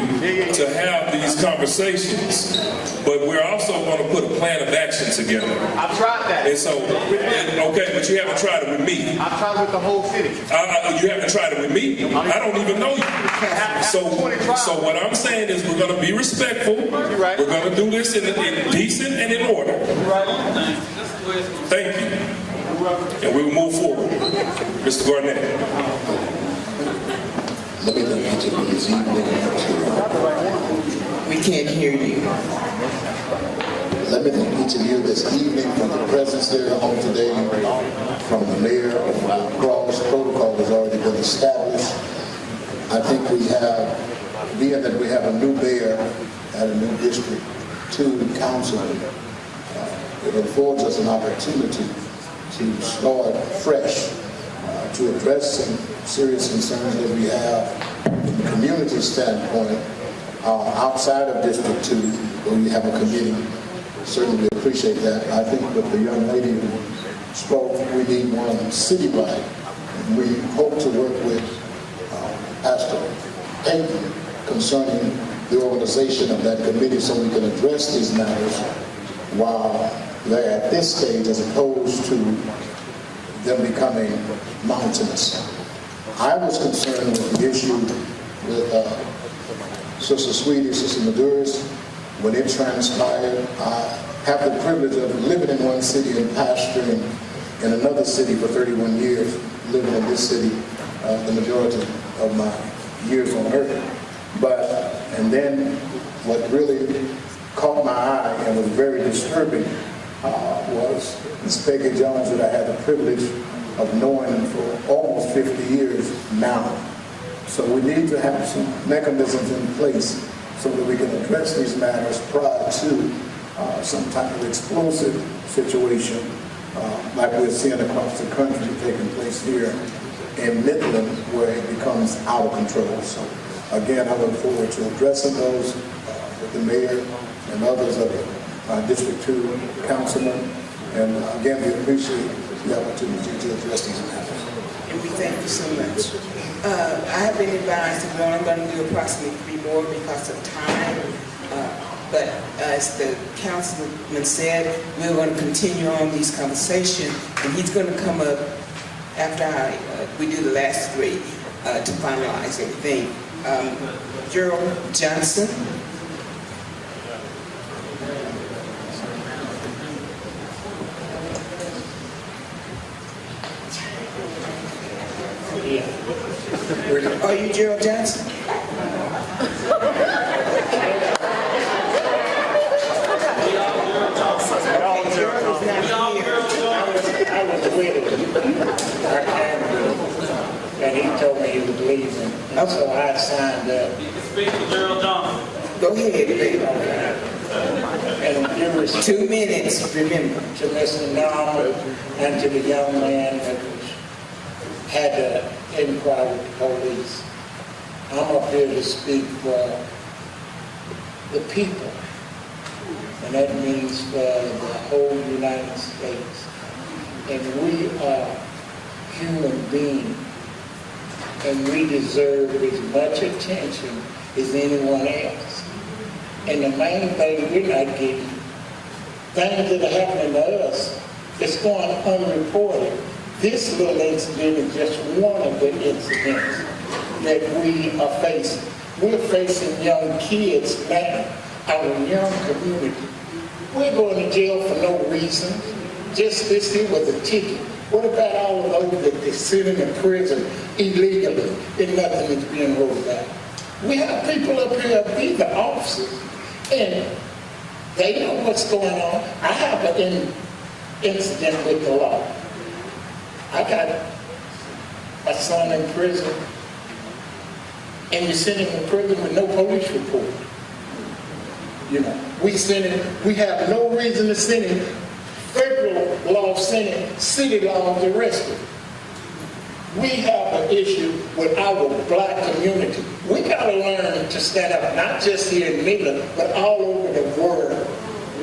to have these conversations, but we're also going to put a plan of action together. I've tried that. And so, okay, but you haven't tried it with me. I've tried it with the whole city. You haven't tried it with me. I don't even know you. So what I'm saying is we're going to be respectful. We're going to do this in decent and in order. Thank you. and we will move forward. Mr. Garnett. Let me thank each of you this evening. We can't hear you. Let me thank each of you this evening for the presence here on today, from the mayor. Cross protocol has already been established. I think we have, being that we have a new mayor and a new District 2 council, it affords us an opportunity to start fresh, to address some serious concerns that we have from a community standpoint outside of District 2, where we have a committee. Certainly appreciate that. I think with the young lady who spoke, we need one citywide. We hope to work with Pastor Payton concerning the organization of that committee so we can address these matters while they're at this stage, as opposed to them becoming mountainous. I was concerned with the issue with Sister Sweetie, Sister Maduris, when it transpired. I have the privilege of living in one city and pastoring in another city for 31 years, living in this city the majority of my years on earth. And then what really caught my eye and was very disturbing was Ms. Peggy Jones, that I had the privilege of knowing for almost 50 years now. So we need to have some mechanisms in place so that we can address these matters prior to some type of explosive situation like we're seeing across the country taking place here in Midland, where it becomes out of control. So again, I look forward to addressing those with the mayor and others of the District 2 councilmen. And again, we appreciate the opportunity to address these matters. And we thank you so much. I have been advised that we're only going to do approximately 3 more because of time. But as the councilman said, we're going to continue on these conversations, and he's going to come up after we do the last 3 to finalize everything. Gerald Johnson. Are you Gerald Johnson? I was with him, and he told me he was leaving, and so I signed up. You can speak to Gerald Johnson. Go ahead, baby. And it was 2 minutes, remember. To Mr. Norman and to the young man that had to inquire with the police. I'm up here to speak for the people, and that means for the whole United States. And we are human beings, and we deserve as much attention as anyone else. And the main thing we're not getting, things that are happening to us, it's going unreported. This little incident is just one of the incidents that we are facing. We're facing young kids now, our young community. We're going to jail for no reason. Just this here was a ticket. What about all of those that are sitting in prison illegally and nothing is being rolled back? We have people up here, be the officers, and they know what's going on. I have an incident with the law. I got a son in prison, and you send him to prison with no police report. You know, we have no reason to send him. Federal law sent him, city law to arrest him. We have an issue with our black community. We got to learn to stand up, not just here in Midland, but all over the world.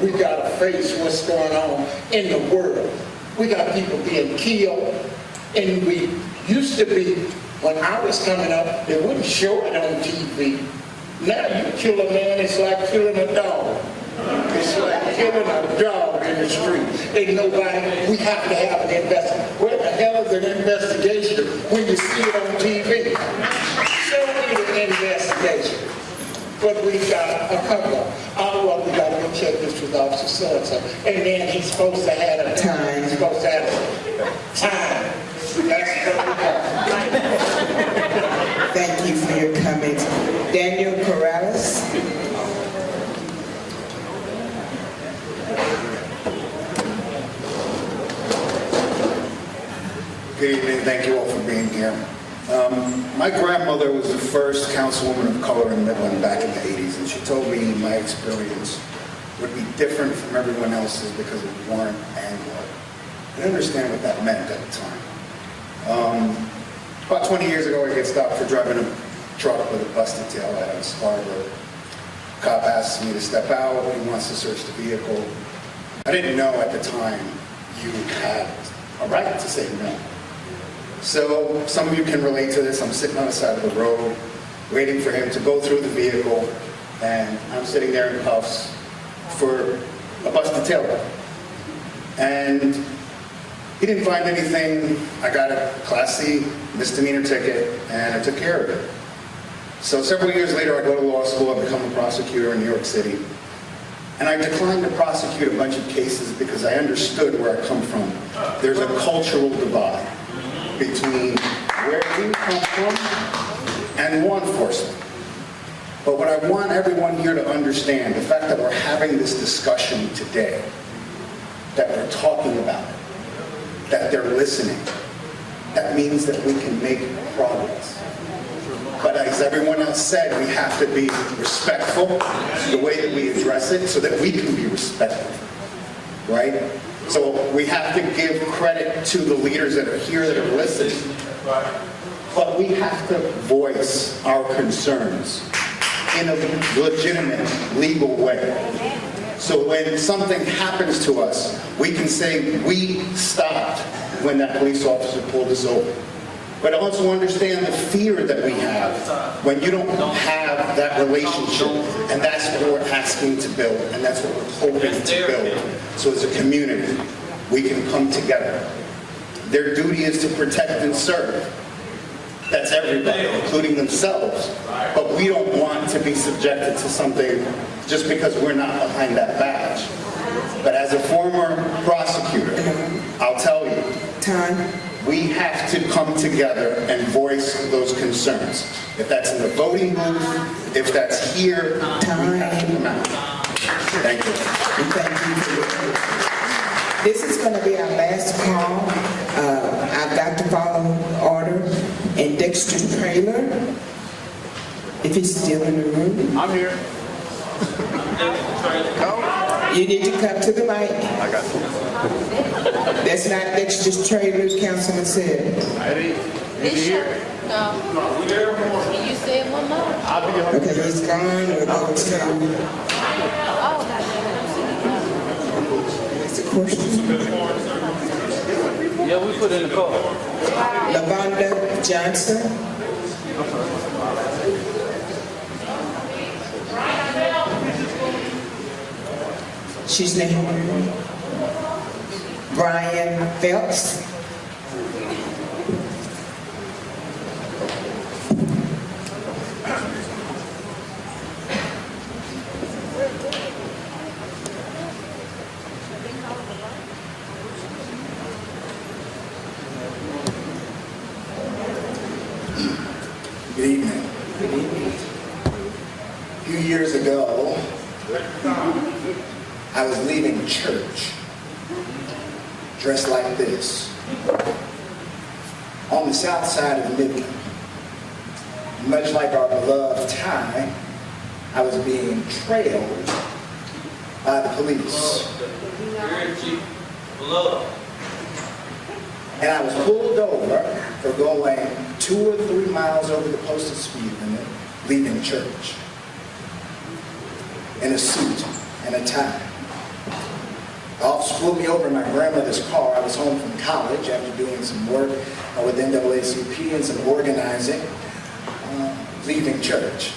We got to face what's going on in the world. We got people being killed, and we used to be, when I was coming up, they wouldn't show it on TV. Now you kill a man, it's like killing a dog. It's like killing a dog in the street. Ain't nobody, we have to have an investigation. Where the hell is an investigation when you see it on TV? Show me the investigation. But we got a couple. We got to go check this this was Officer so-and-so. And then he's supposed to have a time. He's supposed to have time. That's what we got. Thank you for your comments. Daniel Corrales. Good evening. Thank you all for being here. My grandmother was the first councilwoman of color in Midland back in the 80s, and she told me my experience would be different from everyone else's because of warrant Anglo. I didn't understand what that meant at the time. About 20 years ago, I got stopped for driving a truck with a busted tail light on Scarborough. Cop asked me to step out. He wants to search the vehicle. I didn't know at the time you had a right to say no. So some of you can relate to this. I'm sitting on the side of the road, waiting for him to go through the vehicle, and I'm sitting there in cuffs for a busted taillight. And he didn't find anything. I got a Class C misdemeanor ticket, and I took care of it. So several years later, I go to law school. I become a prosecutor in New York City. And I declined to prosecute a bunch of cases because I understood where I come from. There's a cultural divide between where we come from and law enforcement. But what I want everyone here to understand, the fact that we're having this discussion today, that we're talking about it, that they're listening, that means that we can make progress. But as everyone else said, we have to be respectful the way that we address it so that we can be respectful, right? So we have to give credit to the leaders that are here that are listening. But we have to voice our concerns in a legitimate, legal way. So when something happens to us, we can say we stopped when that police officer pulled us over. But also understand the fear that we have when you don't have that relationship. And that's what we're asking to build, and that's what we're hoping to build. So as a community, we can come together. Their duty is to protect and serve. That's everybody, including themselves. But we don't want to be subjected to something just because we're not behind that badge. But as a former prosecutor, I'll tell you, we have to come together and voice those concerns. If that's in the voting booth, if that's here, we have to come out. Thank you. Thank you. This is going to be our last call. I've got to follow order. And Dexter Trailer, if he's still in the room. I'm here. You need to come to the mic. I got you. That's not Dexter's Trailer, Councilman said. Here? No. Can you say it one more? I'll be your Okay, he's gone. We're going to that's a question. Yeah, we put in the call. Lavonda Johnson. She's not here. Brian Phelps. Good evening. A few years ago, I was leaving church, dressed like this, on the south side of Midland. Much like our beloved Tye, I was being trailed by the police. And I was pulled over for going 2 or 3 miles over the posted speed limit, leaving church, in a suit and a tie. The officer pulled me over in my grandmother's car. I was home from college after doing some work with NAACP and some organizing, leaving church.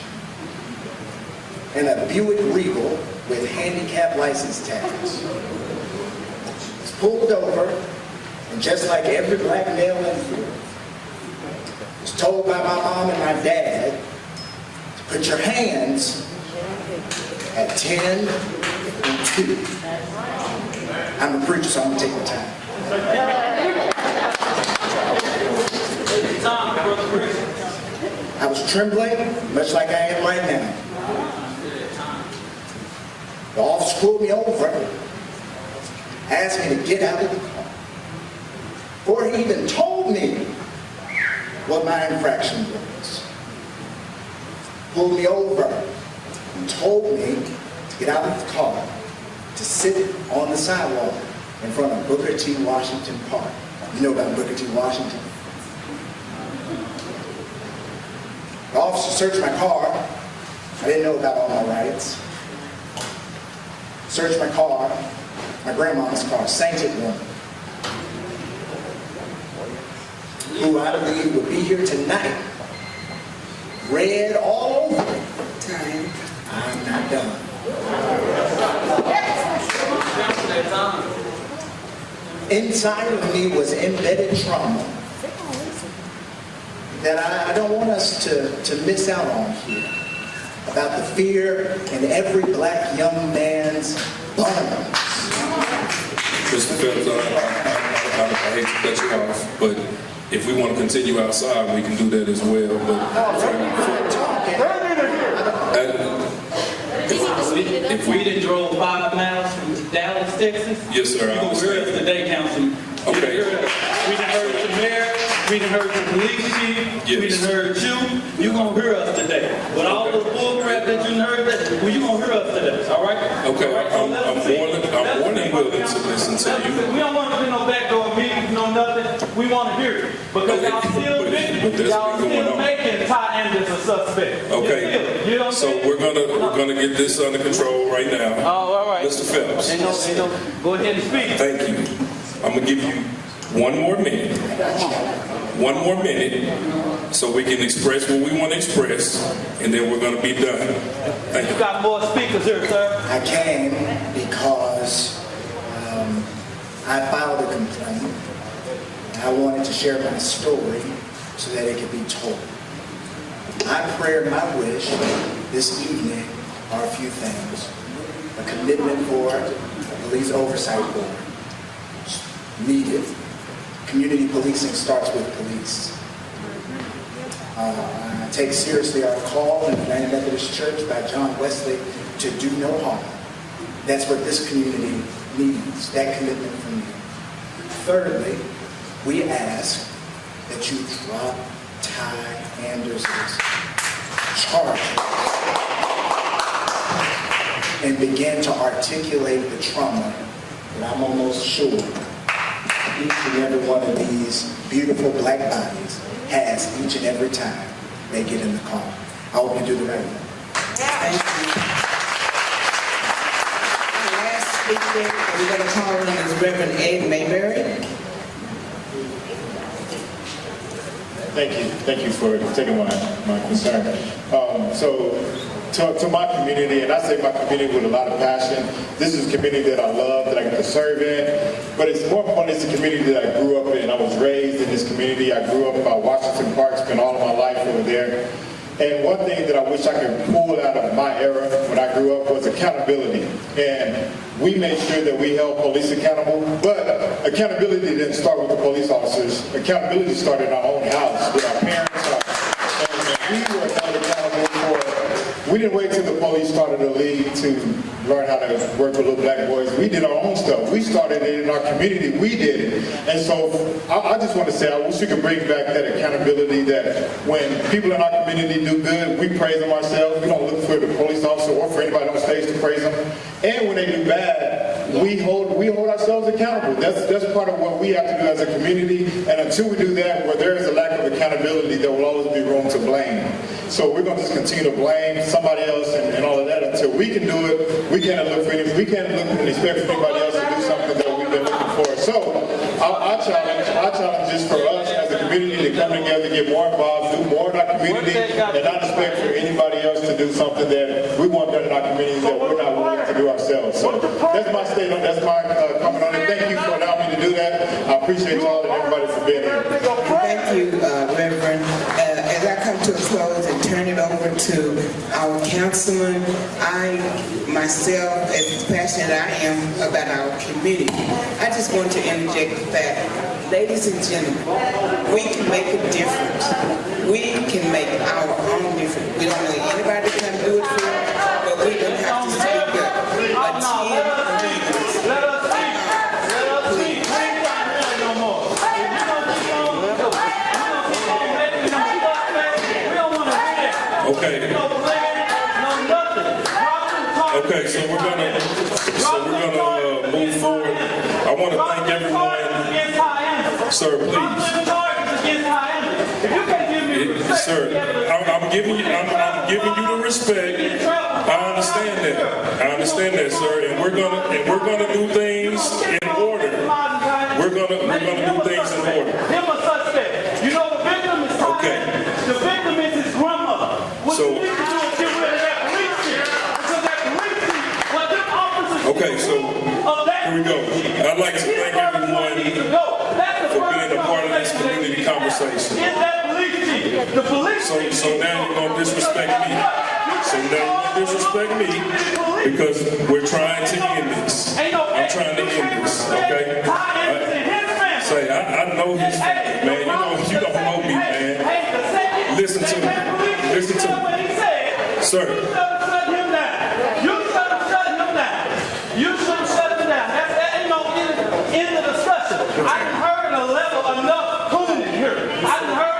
In a Buick Regal with handicap license tags. I was pulled over, and just like every black male in here, was told by my mom and my dad to put your hands at 10 and 2. I'm a preacher, so I'm gonna take my time. I was trembling, much like I am right now. The officer pulled me over, asked me to get out of the car. Or he even told me what my infraction was. Pulled me over and told me to get out of the car, to sit on the sidewalk in front of Booker T. Washington Park. You know about Booker T. Washington? The officer searched my car. I didn't know about all my rights. Searched my car, my grandma's car, sainted woman, who I believe would be here tonight. Red all over it. I'm not done. Inside of me was embedded trauma that I don't want us to miss out on here. About the fear in every black young man's bones. Mr. Phelps, I hate to cut you off, but if we want to continue outside, we can do that as well. If we done drove 5 miles from Dallas, Texas, yes, sir. you gonna hear us today, Councilman. Okay. We done heard the mayor, we done heard the police chief, we done heard you. You gonna hear us today. With all the bull crap that you done heard, well, you gonna hear us today. All right? Okay. All right? So I'm more than willing to listen to you. We don't want to do no backdoor meetings, no nothing. We want to hear it because y'all still making Tye Anders a suspect. Okay. So we're gonna get this under control right now. Oh, all right. Mr. Phelps. Go ahead and speak. Thank you. I'm gonna give you 1 more minute. 1 more minute, so we can express what we want to express, and then we're gonna be done. Thank you. You got more speakers here, sir. I came because I filed a complaint. I wanted to share my story so that it could be told. My prayer, my wish this evening are a few things. A commitment for the Police Oversight Board. Needed. Community policing starts with police. I take seriously our call in the United Methodist Church by John Wesley to do no harm. That's what this community needs, that commitment from you. Thirdly, we ask that you drop Tye Anders' charges and begin to articulate the trauma that I'm almost sure each and every one of these beautiful black bodies has each and every time they get in the car. I hope you do the right thing. Thank you. Our last speaker we're going to call on is Reverend Ed Mayberry. Thank you for taking my concern. To my community, and I say my community with a lot of passion, this is a community that I love, that I get to serve in, but it's more important, it's a community that I grew up in. I was raised in this community. I grew up by Washington Park, spent all of my life over there. And one thing that I wish I could pull out of my era when I grew up was accountability. And we made sure that we held police accountable, but accountability didn't start with the police officers. Accountability started in our own house with our parents. And we were held accountable for, we didn't wait till the police started a league to learn how to work with little black boys. We did our own stuff. We started it in our community. We did it. And so I just want to say, I wish we could bring back that accountability, that when people in our community do good, we praise them ourselves. We don't look for the police officer or for anybody on stage to praise them. And when they do bad, we hold ourselves accountable. That's part of what we have to do as a community. And until we do that, where there is a lack of accountability, there will always be room to blame. So we're going to just continue to blame somebody else and all of that until we can do it. We can't look and expect for anybody else to do something that we've been looking for. So our challenge is for us as a community to come together, get more involved, do more in our community, and not expect for anybody else to do something that we want done in our community that we're not willing to do ourselves. So that's my statement. That's my comment on it. Thank you for allowing me to do that. I appreciate y'all and everybody for being here. Thank you, Reverend. As I come to a close and turn it over to our councilman. I, myself, as passionate I am about our committee, I just want to interject the fact, ladies and gentlemen, we can make a difference. We can make our own difference. We don't need anybody to come do it for us, but we don't have to speak up. Let us speak. Please. We ain't trying to hear no more. If you don't keep on making them suspects, we don't want to hear that. Okay. No plan, no nothing. Okay, so we're gonna move forward. I want to thank everyone. Sir, please. If you can't give me respect, Sir, I'm giving you the respect. I understand that, sir. And we're gonna do things in order. We're gonna do things in order. Him a suspect. You know the victim is Tye. Okay. The victim is his grandmother. What So- you need to do is get rid of that police chief. Because that police chief, what them officers Okay, so here we go. I'd like to thank everyone for being a part of this community conversation. Is that police chief? The police chief. So now you're gonna disrespect me. So now you're gonna disrespect me because we're trying to end this. I'm trying to end this, okay? I know his family, man. You don't know me, man. Listen to me. Sir. You should have shut him down. You should have shut him down. That ain't no end of discussion. I done heard a level enough cooning here. I done heard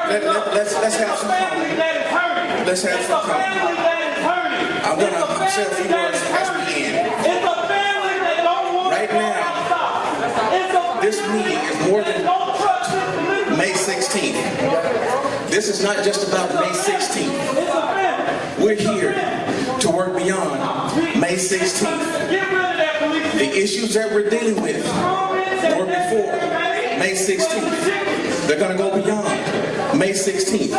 Let's have some family that is hurting. Let's have some It's a family that is hurting. I'm gonna say a few words as we end. It's a family that don't want Right to go now, outside. this meeting is more than May 16th. This is not just about May 16th. We're here to work beyond May 16th. The issues that we're dealing with were before May 16th. They're going to go beyond May 16th.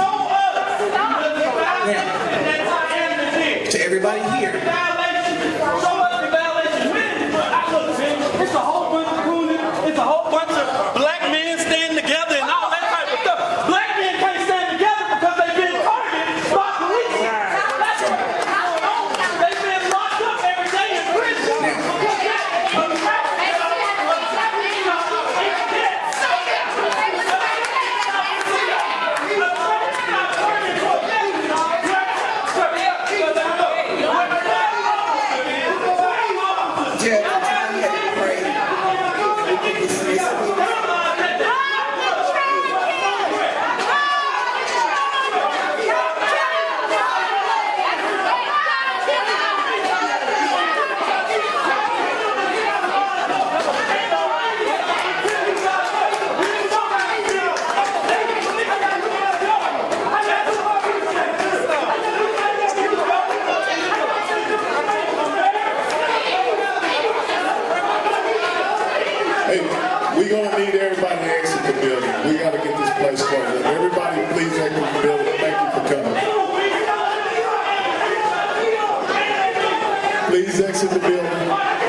Now, to everybody here, It's a whole bunch of cooning. It's a whole bunch of black men standing together and all that type of stuff. Black men can't stand together because they've been targeted by police. That's what's going on. They've been locked up every day in prison. Hey, we're gonna need everybody to exit the building. We gotta get this place closed up. Everybody, please exit the building. Thank you for coming. Please exit the building.